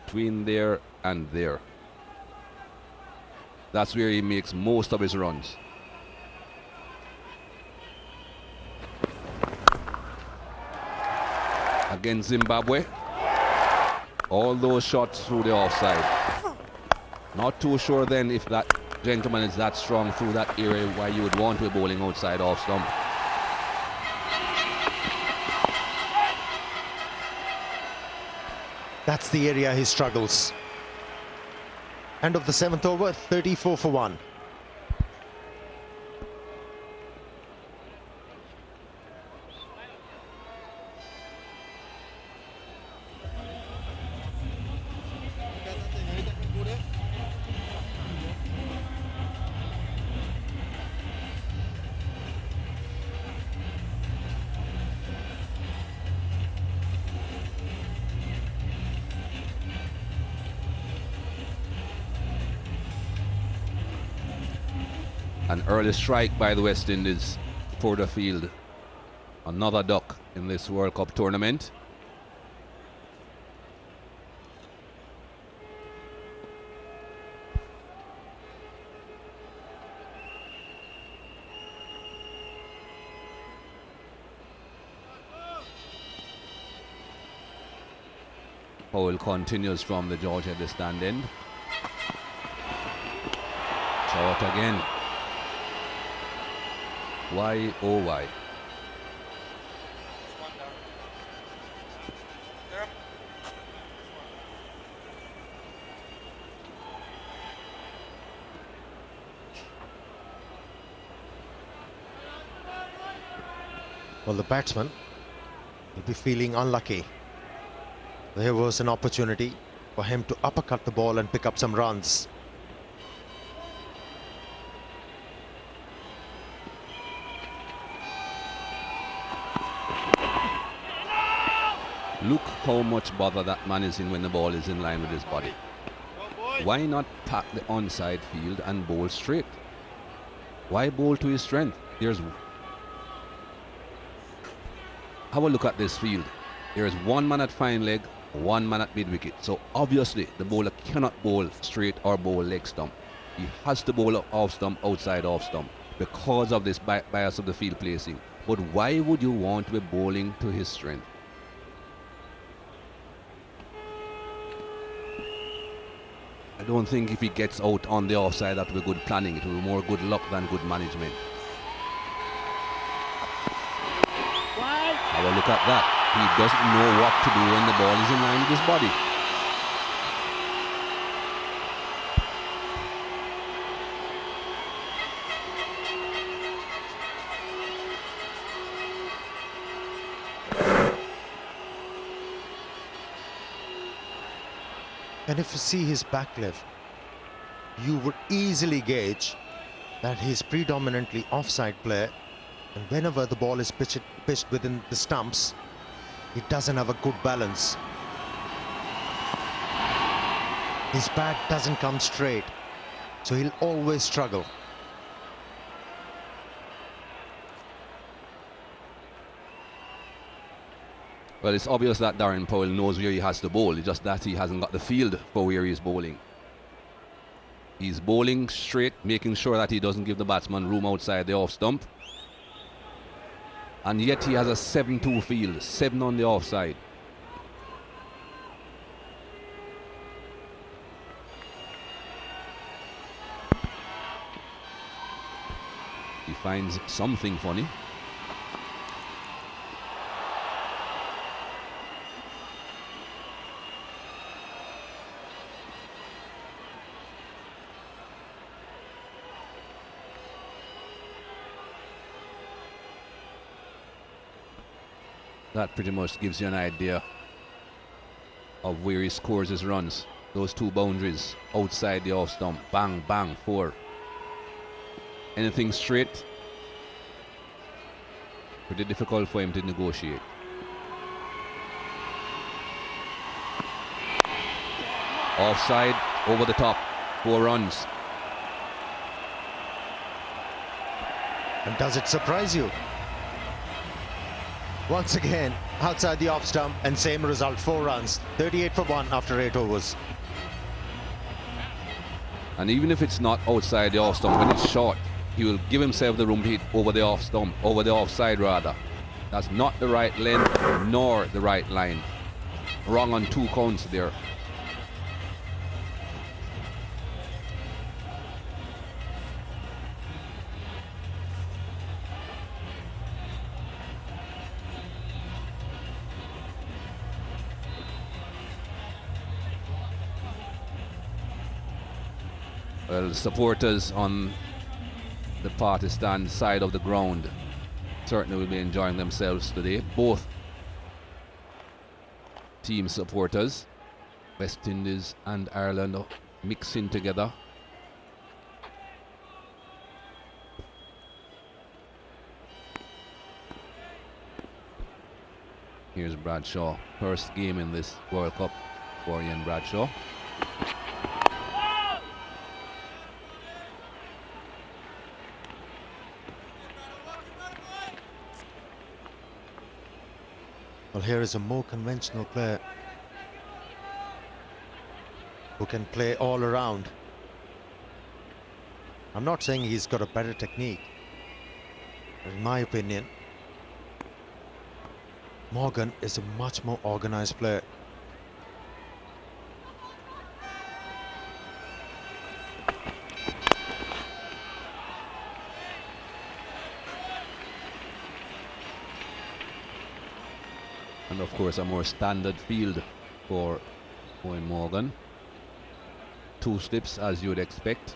Between there and there. That's where he makes most of his runs. Against Zimbabwe, all those shots through the offside. Not too sure then if that gentleman is that strong through that area why you would want to be bowling outside off stump. That's the area he struggles. End of the 7th over, 34 for 1. An early strike by the West Indies for the field. Another duck in this World Cup tournament. Foul continues from the George at the stand end. Short again. Why, oh why? Well, the batsman will be feeling unlucky. There was an opportunity for him to uppercut the ball and pick up some runs. Look how much bother that man is in when the ball is in line with his body. Why not pack the onside field and bowl straight? Why bowl to his strength? Have a look at this field. There is one man at fine leg, one man at mid wicket. So obviously the bowler cannot bowl straight or bowl leg stump. He has to bowl off stump, outside off stump, because of this bias of the field placing. But why would you want to be bowling to his strength? I don't think if he gets out on the offside that will be good planning. It will be more good luck than good management. Have a look at that. He doesn't know what to do when the ball is in line with his body. And if you see his back leg, you would easily gauge that he's predominantly offside player, and whenever the ball is pitched within the stumps, he doesn't have a good balance. His bat doesn't come straight, so he'll always struggle. Well, it's obvious that Darren Powell knows where he has to bowl. It's just that he hasn't got the field for where he's bowling. He's bowling straight, making sure that he doesn't give the batsman room outside the off stump. And yet he has a 7-2 field, 7 on the offside. He finds something funny. That pretty much gives you an idea of where he scores his runs. Those two boundaries outside the off stump. Bang, bang, 4. Anything straight, pretty difficult for him to negotiate. Offside, over the top, 4 runs. And does it surprise you? Once again, outside the off stump, and same result, 4 runs, 38 for 1 after 8 overs. And even if it's not outside the off stump, when it's short, he will give himself the room to hit over the off stump, over the offside rather. That's not the right length nor the right line. Wrong on 2 counts there. Well, supporters on the Pakistan side of the ground certainly will be enjoying themselves today. Both team supporters, West Indies and Ireland, mixing together. Here's Bradshaw, first game in this World Cup for Ian Bradshaw. Well, here is a more conventional player who can play all around. I'm not saying he's got a better technique, but in my opinion, Morgan is a much more organized player. And of course a more standard field for Eoin Morgan. 2 slips as you would expect.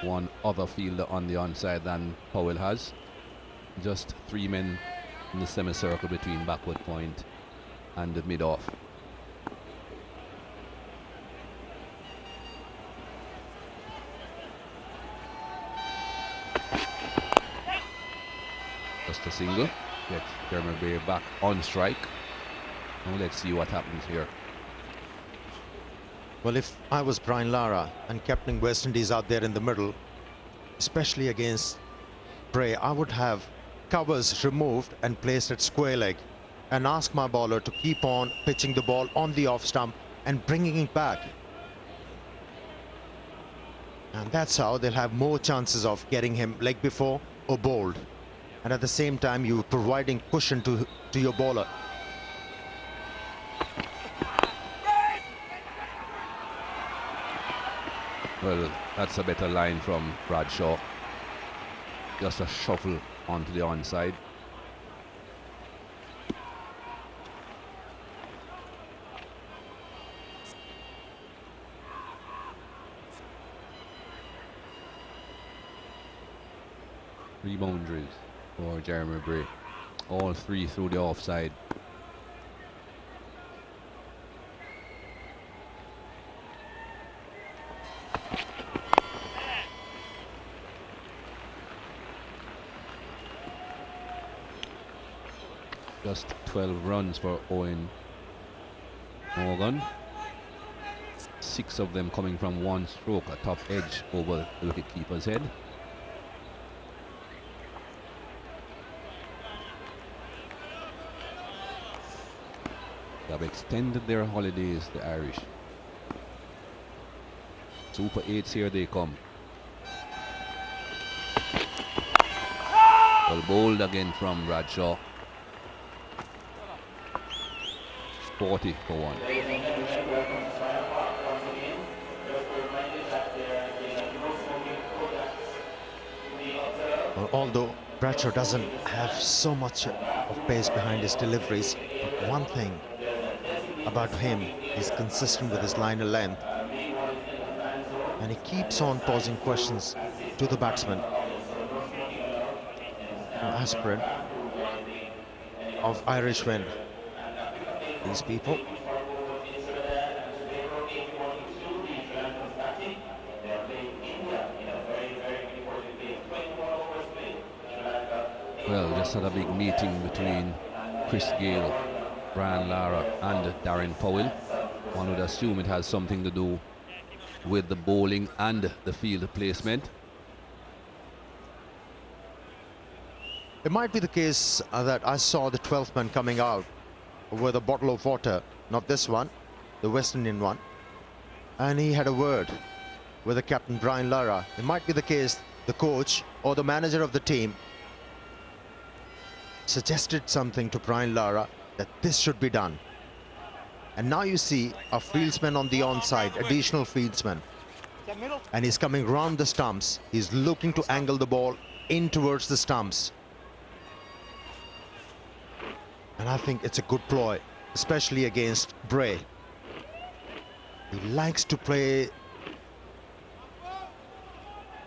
One other fielder on the onside than Powell has. Just 3 men in the semicircle between backward point and the mid-off. Just a single. Gets Jeremy Bray back on strike. Now let's see what happens here. Well, if I was Brian Lara and captaining West Indies out there in the middle, especially against Bray, I would have covers removed and placed at square leg and ask my bowler to keep on pitching the ball on the off stump and bringing it back. And that's how they'll have more chances of getting him leg before or bowled. And at the same time, you're providing cushion to your bowler. Well, that's a better line from Bradshaw. Just a shuffle onto the onside. Three boundaries for Jeremy Bray. All 3 through the offside. Just 12 runs for Eoin Morgan. 6 of them coming from 1 stroke, a top edge over the wicketkeeper's head. They have extended their holidays, the Irish. Super 8s, here they come. Well bowled again from Bradshaw. 40 for 1. Well, although Bradshaw doesn't have so much of pace behind his deliveries, but one thing about him, he's consistent with his liner length. And he keeps on posing questions to the batsman. Aspirant of Irish wind. These people. Well, just had a big meeting between Chris Gayle, Brian Lara and Darren Powell. One would assume it has something to do with the bowling and the field placement. It might be the case that I saw the 12th man coming out with a bottle of water, not this one, the West Indian one, and he had a word with the captain Brian Lara. It might be the case the coach or the manager of the team suggested something to Brian Lara that this should be done. And now you see a fieldsman on the onside, additional fieldsman, and he's coming round the stumps. He's looking to angle the ball in towards the stumps. And I think it's a good ploy, especially against Bray. He likes to play.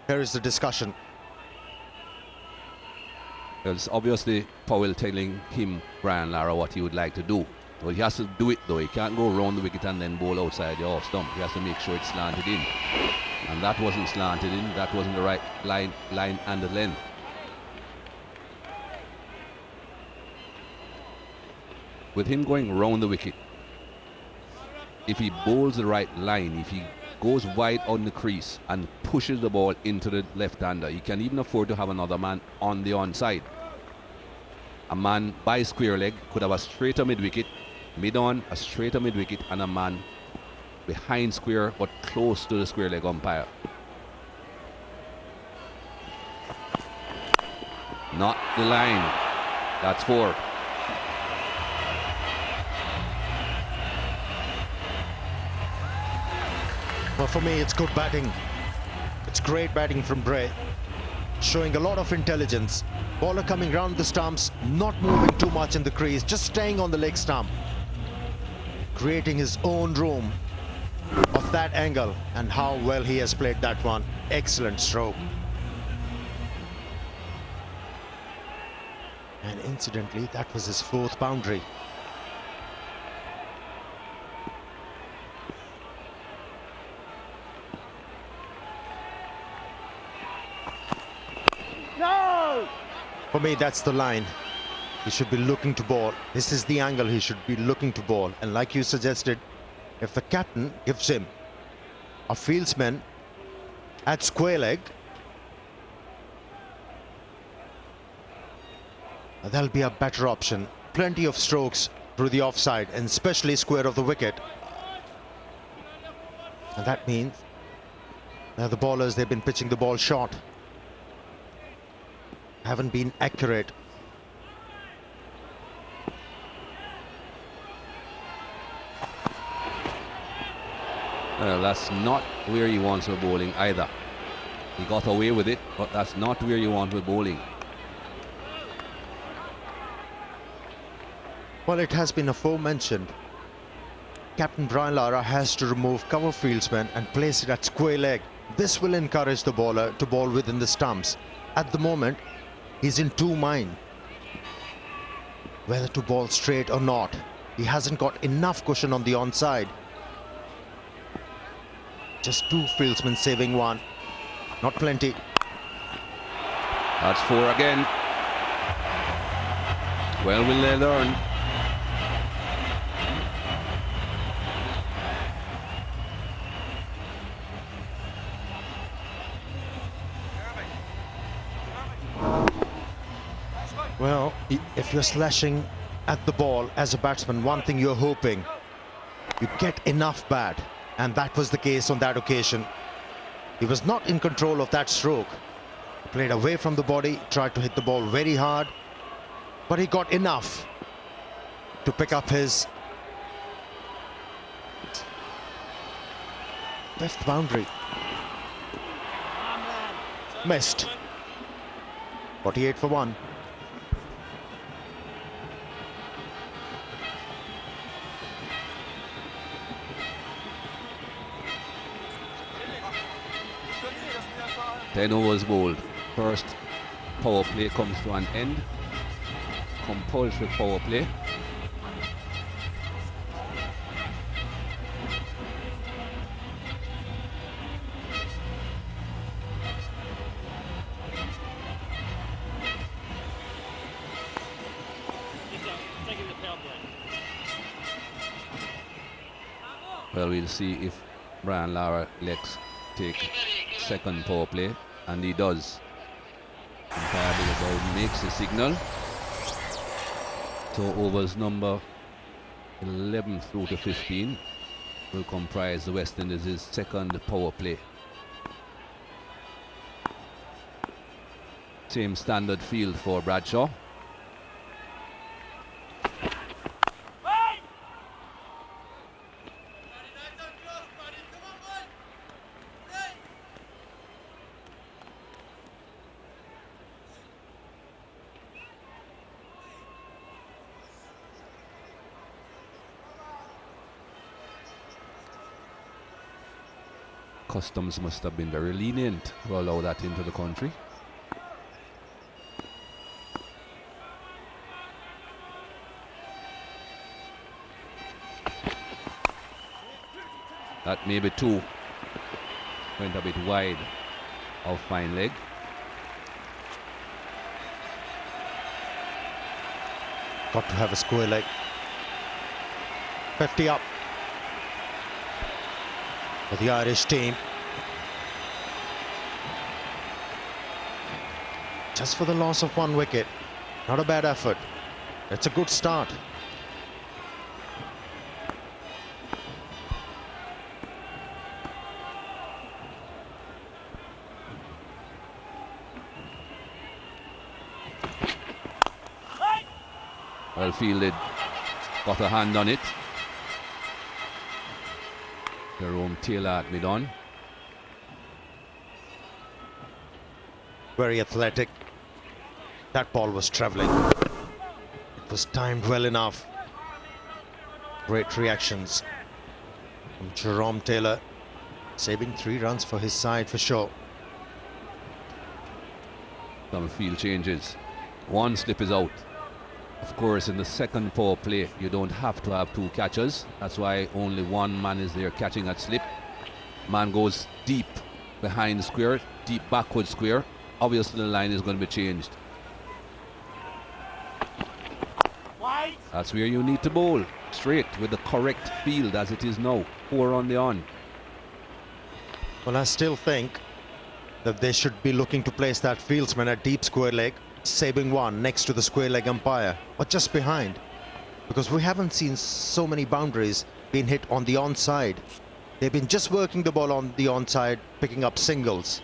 Here is the discussion. Well, it's obviously Powell telling him, Brian Lara, what he would like to do. Well, he has to do it though. He can't go around the wicket and then bowl outside the off stump. He has to make sure it's slanted in. And that wasn't slanted in. That wasn't the right line and the length. With him going round the wicket, if he bowls the right line, if he goes wide on the crease and pushes the ball into the left-hander, he can even afford to have another man on the onside. A man by square leg could have a straighter mid-wicket, mid-on, a straighter mid-wicket, and a man behind square but close to the square leg umpire. Not the line. That's 4. Well, for me, it's good batting. It's great batting from Bray, showing a lot of intelligence Bowler coming round the stumps, not moving too much in the crease, just staying on the leg stump, creating his own room of that angle, and how well he has played that one. Excellent stroke. And incidentally, that was his 4th boundary. No! For me, that's the line. He should be looking to ball. This is the angle he should be looking to ball. And like you suggested, if the captain gives him a fieldsman at square leg, that'll be a better option. Plenty of strokes through the offside, and especially square of the wicket. And that means now the bowlers, they've been pitching the ball short, haven't been accurate. Well, that's not where you want with bowling either. He got away with it, but that's not where you want with bowling. Well, it has been aforementioned. Captain Brian Lara has to remove cover fieldsman and place it at square leg. This will encourage the bowler to bowl within the stumps. At the moment, he's in two minds whether to bowl straight or not. He hasn't got enough cushion on the onside. Just 2 fieldsmen saving 1. Not plenty. That's 4 again. Well, will they learn? Well, if you're slashing at the ball as a batsman, one thing you're hoping, you get enough bat. And that was the case on that occasion. He was not in control of that stroke. Played away from the body, tried to hit the ball very hard, but he got enough to pick up his 5th boundary. Missed. 48 for 1. Ten overs bowled. First power play comes to an end. Compulsory power play. Well, we'll see if Brian Lara lets take second power play, and he does. Umpire makes a signal. So overs number 11 through to 15 will comprise the West Indies' second power play. Same standard field for Bradshaw. Customs must have been very lenient to allow that into the country. That may be 2. Went a bit wide of fine leg. Got to have a square leg. 50 up for the Irish team. Just for the loss of 1 wicket. Not a bad effort. It's a good start. Well fielded. Got a hand on it. Jerome Taylor at mid-on. Very athletic. That ball was travelling. It was timed well enough. Great reactions from Jerome Taylor, saving 3 runs for his side for sure. Some field changes. One slip is out. Of course, in the second power play, you don't have to have 2 catchers. That's why only 1 man is there catching at slip. Man goes deep behind the square, deep backward square. Obviously, the line is going to be changed. That's where you need to bowl, straight with the correct field as it is now. 4 on the on. Well, I still think that they should be looking to place that fieldsman at deep square leg, saving 1 next to the square leg umpire, or just behind, because we haven't seen so many boundaries being hit on the onside. They've been just working the ball on the onside, picking up singles.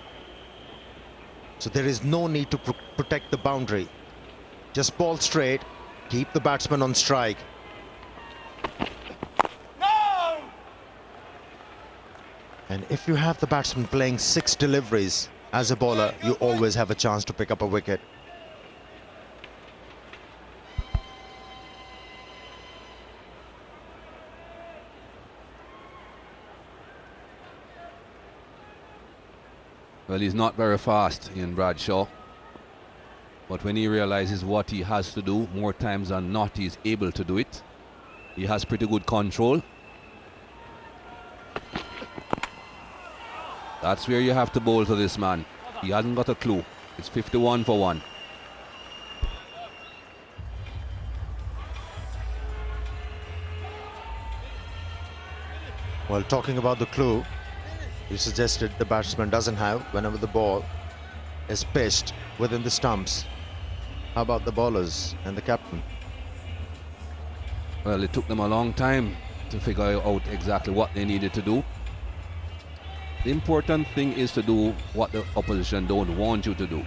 So there is no need to protect the boundary. Just ball straight, keep the batsman on strike. No! And if you have the batsman playing 6 deliveries as a bowler, you always have a chance to pick up a wicket. Well, he's not very fast, Ian Bradshaw. But when he realizes what he has to do, more times than not, he's able to do it. He has pretty good control. That's where you have to bowl to this man. He hasn't got a clue. It's 51 for 1. Well, talking about the clue, you suggested the batsman doesn't have whenever the ball is pitched within the stumps. How about the bowlers and the captain? Well, it took them a long time to figure out exactly what they needed to do. The important thing is to do what the opposition don't want you to do.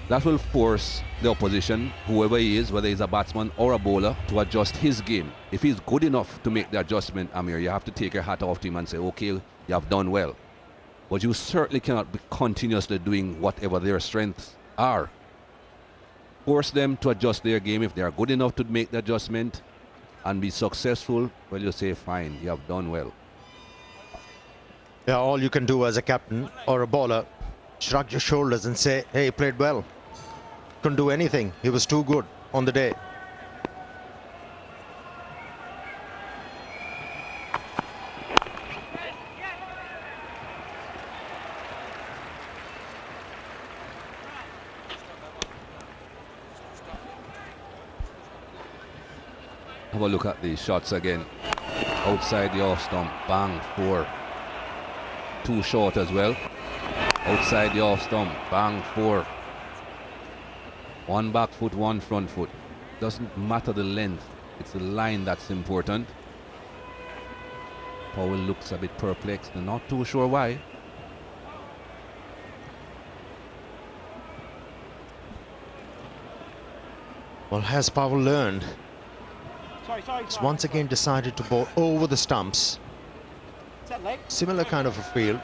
That will force the opposition, whoever he is, whether he's a batsman or a bowler, to adjust his game. If he's good enough to make the adjustment, Amir, you have to take your hat off to him and say, okay, you have done well. But you certainly cannot be continuously doing whatever their strengths are. Force them to adjust their game. If they are good enough to make the adjustment and be successful, well, you say, fine, you have done well. Yeah, all you can do as a captain or a bowler, shrug your shoulders and say, hey, he played well. Couldn't do anything. He was too good on the day. Have a look at these shots again. Outside the off stump, bang, 4. 2 short as well. Outside the off stump, bang, 4. 1 back foot, 1 front foot. Doesn't matter the length, it's the line that's important. Powell looks a bit perplexed and not too sure why. Well, has Powell learned? He's once again decided to bowl over the stumps. Similar kind of a field.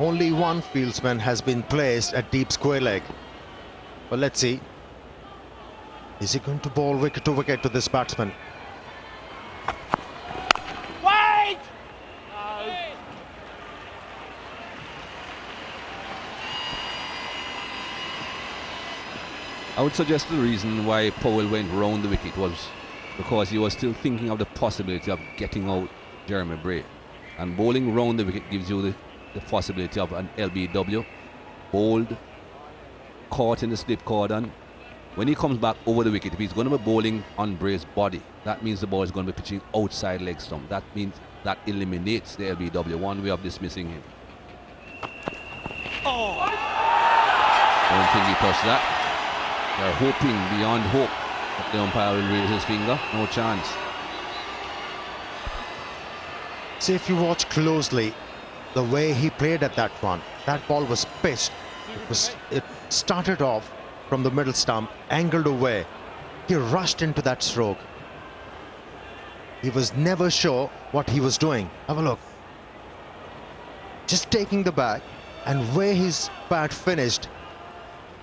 Only 1 fieldsman has been placed at deep square leg. Well, let's see. Is he going to bowl wicket to wicket to this batsman? Wait! I would suggest the reason why Powell went round the wicket was because he was still thinking of the possibility of getting out Jeremy Bray. And bowling round the wicket gives you the possibility of an LBW. Bowled, caught in the slip cordon. When he comes back over the wicket, if he's going to be bowling on Bray's body, that means the ball is going to be pitching outside leg stump. That means that eliminates the LBW, one way of dismissing him. Oh. Don't think he touched that. They're hoping beyond hope that the umpire will raise his finger. No chance. See, if you watch closely the way he played at that one, that ball was pitched. It started off from the middle stump, angled away. He rushed into that stroke. He was never sure what he was doing. Have a look. Just taking the bat, And where his bat finished,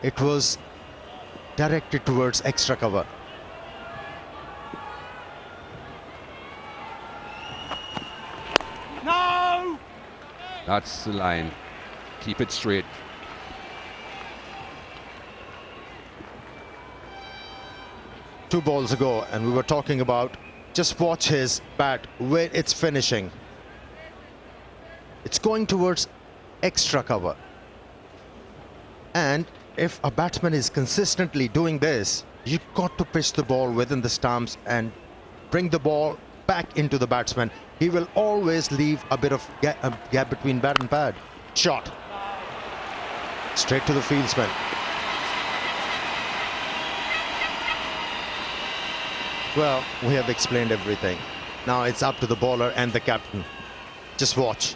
it was directed towards extra cover. No! That's the line. Keep it straight. Two balls ago, and we were talking about just watch his bat where it's finishing. It's going towards extra cover. And if a batsman is consistently doing this, you've got to pitch the ball within the stumps and bring the ball back into the batsman. He will always leave a bit of gap between bat and pad. Shot. Straight to the fieldsman. Well, we have explained everything. Now it's up to the bowler and the captain. Just watch.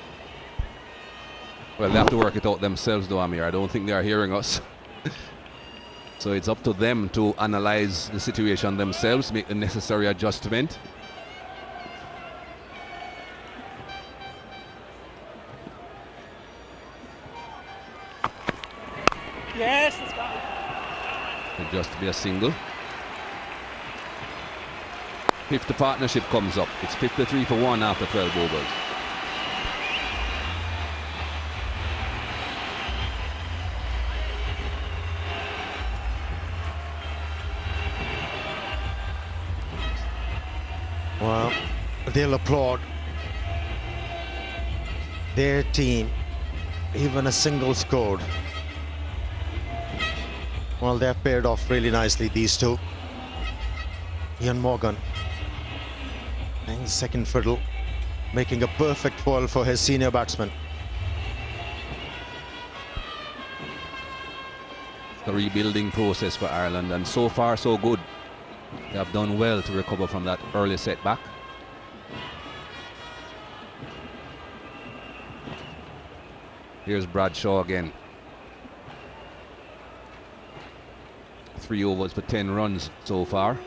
Well, they have to work it out themselves, though, Amir. I don't think they are hearing us. So it's up to them to analyze the situation themselves, make the necessary adjustment. Yes, let's go. Could just be a single. If the partnership comes up, it's 53 for 1 after 12 overs. Well, they'll applaud their team. Even a single scored. Well, they've paired off really nicely, these two. Ian Morgan playing second fiddle, making a perfect foil for his senior batsman. The rebuilding process for Ireland, and so far so good. They have done well to recover from that early setback. Here's Bradshaw again. 3 overs for 10 runs so far.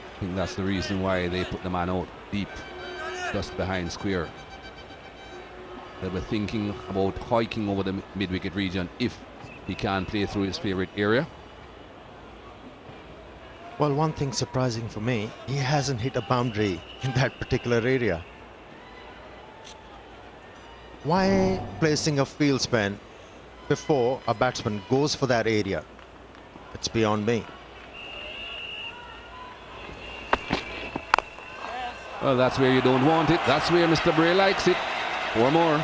I think that's the reason why they put the man out deep, just behind square. They were thinking about hiking over the mid-wicket region if he can play through his favorite area. Well, one thing surprising for me, he hasn't hit a boundary in that particular area. Why placing a field spin before a batsman goes for that area? It's beyond me. Well, that's where you don't want it. That's where Mr. Bray likes it. 4 more.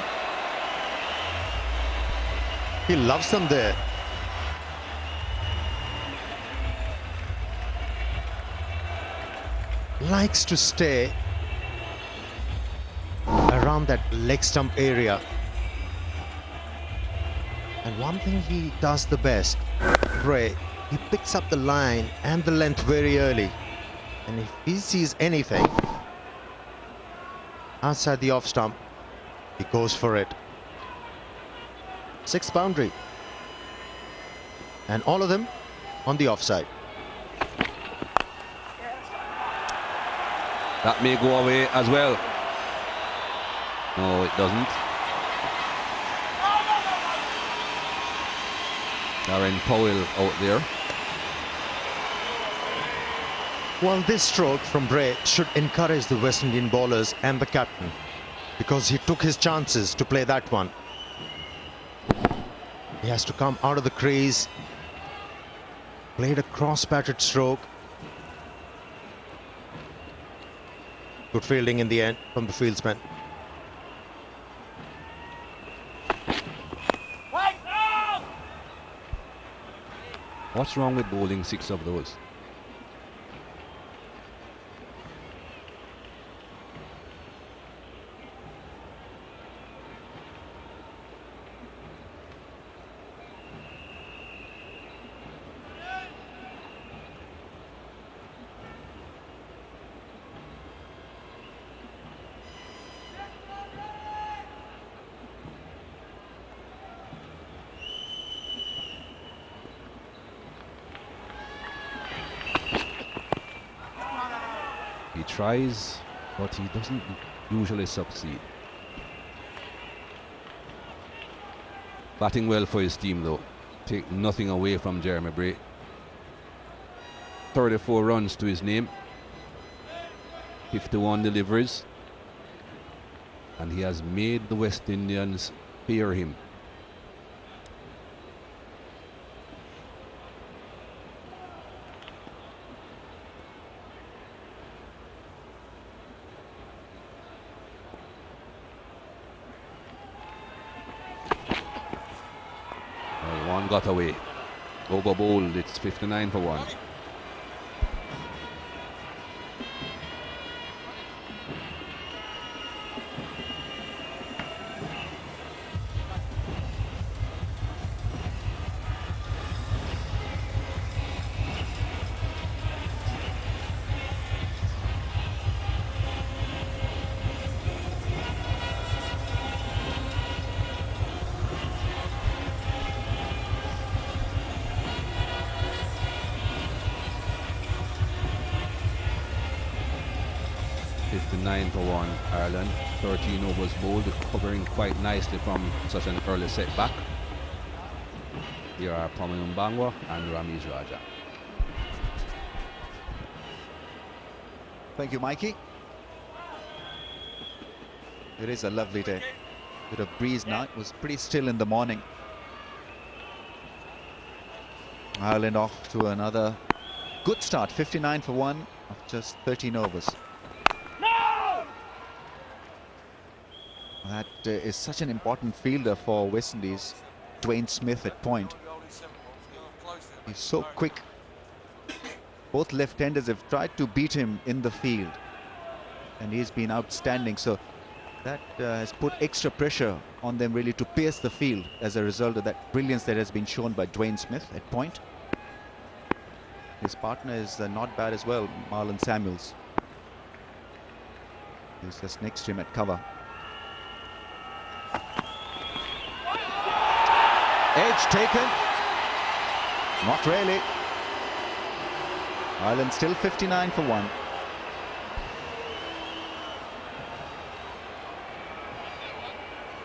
He loves them there. Likes to stay around that leg stump area. And one thing he does the best, Bray, he picks up the line and the length very early. And if he sees anything outside the off stump, he goes for it. 6th boundary. And all of them on the offside. That may go away as well. No, it doesn't. Darren Powell out there. Well, this stroke from Bray should encourage the West Indian bowlers and the captain, because he took his chances to play that one. He has to come out of the crease. Played a cross-batted stroke. Good fielding in the end from the fieldsman. What's wrong with bowling 6 of those? He tries but he doesn't usually succeed. Batting well for his team though. Take nothing away from Jeremy Bray. 34 runs to his name. 51 deliveries. And he has made the West Indians fear him. One got away. Over bowled, it's 59 for 1. For 1, Ireland. 13 overs bowled, recovering quite nicely from such an early setback. Here are Pramod Mbangwa and Ramiz Raja. Thank you, Mikey. It is a lovely day. Bit of breeze now. It was pretty still in the morning. Ireland off to another good start. 59 for 1 of just 13 overs. That is such an important fielder for West Indies, Dwayne Smith at point. He's so quick. Both left-handers have tried to beat him in the field, and he's been outstanding. So that has put extra pressure on them really to pierce the field as a result of that brilliance that has been shown by Dwayne Smith at point. His partner is not bad as well, Marlon Samuels. He's just next to him at cover. Edge taken. Not really. Ireland still 59 for 1.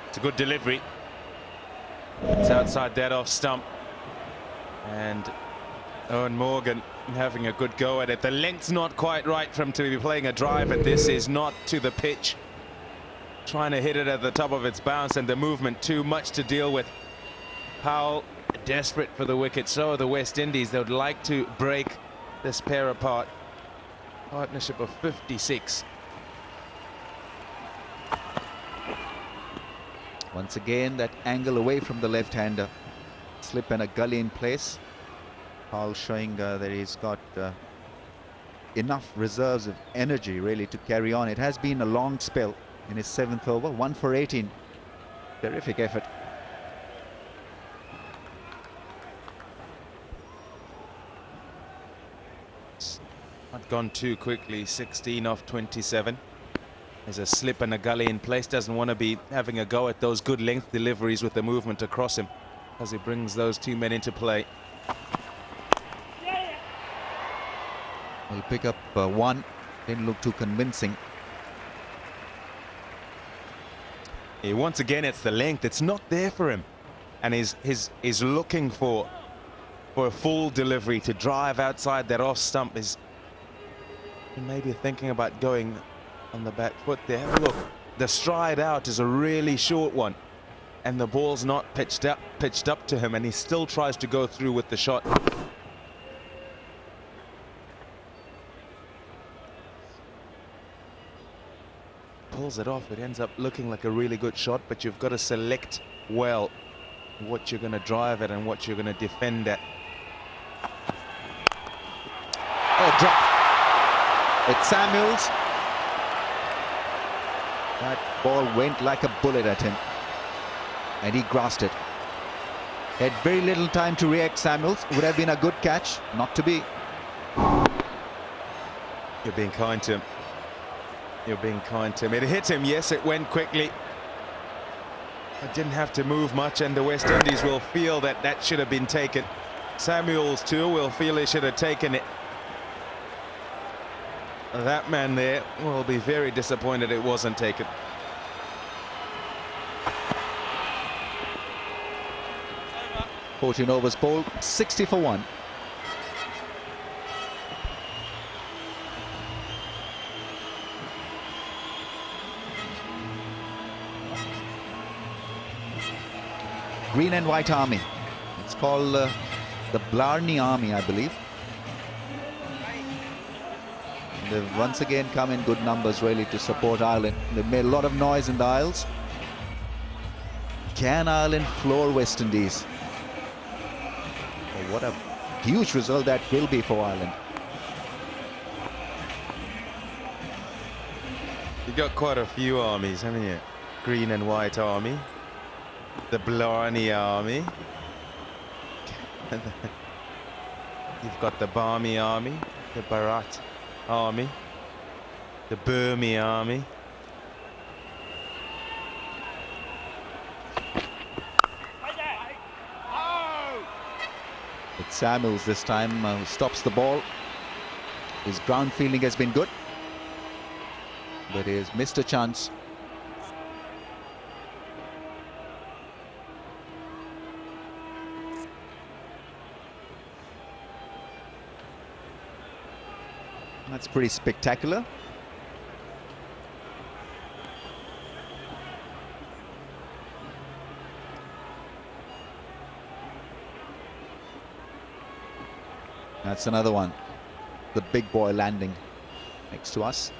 It's a good delivery. It's outside that off stump. And Eoin Morgan having a good go at it. The length's not quite right for him to be playing a drive, and this is not to the pitch. Trying to hit it at the top of its bounce, and the movement too much to deal with. Powell desperate for the wicket. So are the West Indies. They would like to break this pair apart. Partnership of 56. Once again, that angle away from the left-hander. Slip and a gully in place. Powell showing that he's got enough reserves of energy really to carry on. It has been a long spell in his 7th over. 1 for 18. Terrific effort. Not gone too quickly. 16 off 27. There's a slip and a gully in place. Doesn't want to be having a go at those good length deliveries with the movement across him as he brings those two men into play. We'll pick up 1. Didn't look too convincing. Once again, it's the length. It's not there for him, and he's looking for a full delivery to drive outside that off stump. Is maybe thinking about going on the back foot there. Have a look. The stride out is a really short one, and the ball's not pitched up to him, and he still tries to go through with the shot. Pulls it off. It ends up looking like a really good shot, but you've got to select well what you're going to drive at and what you're going to defend at. Oh, drop. It's Samuels. That ball went like a bullet at him, and he grasped it. Had very little time to react. Samuels would have been a good catch, not to be. You're being kind to him. You're being kind to him. It hit him, yes, it went quickly. It didn't have to move much, and the West Indies will feel that that should have been taken. Samuels too will feel he should have taken it. that man there will be very disappointed it wasn't taken. Fourteen overs bowled, 60 for 1. Green and white army. It's called the Blarney Army, I believe. They've once again come in good numbers really to support Ireland. They've made a lot of noise in the Isles. Can Ireland floor West Indies? Oh, what a huge result that will be for Ireland. You've got quite a few armies, haven't you? Green and white army. The Blarney Army. You've got the Barmy Army, the Bharat Army, the Burmi Army. It's Samuels this time, stops the ball. His ground fielding has been good, but he has missed a chance. That's pretty spectacular. That's another one. The big boy landing next to us.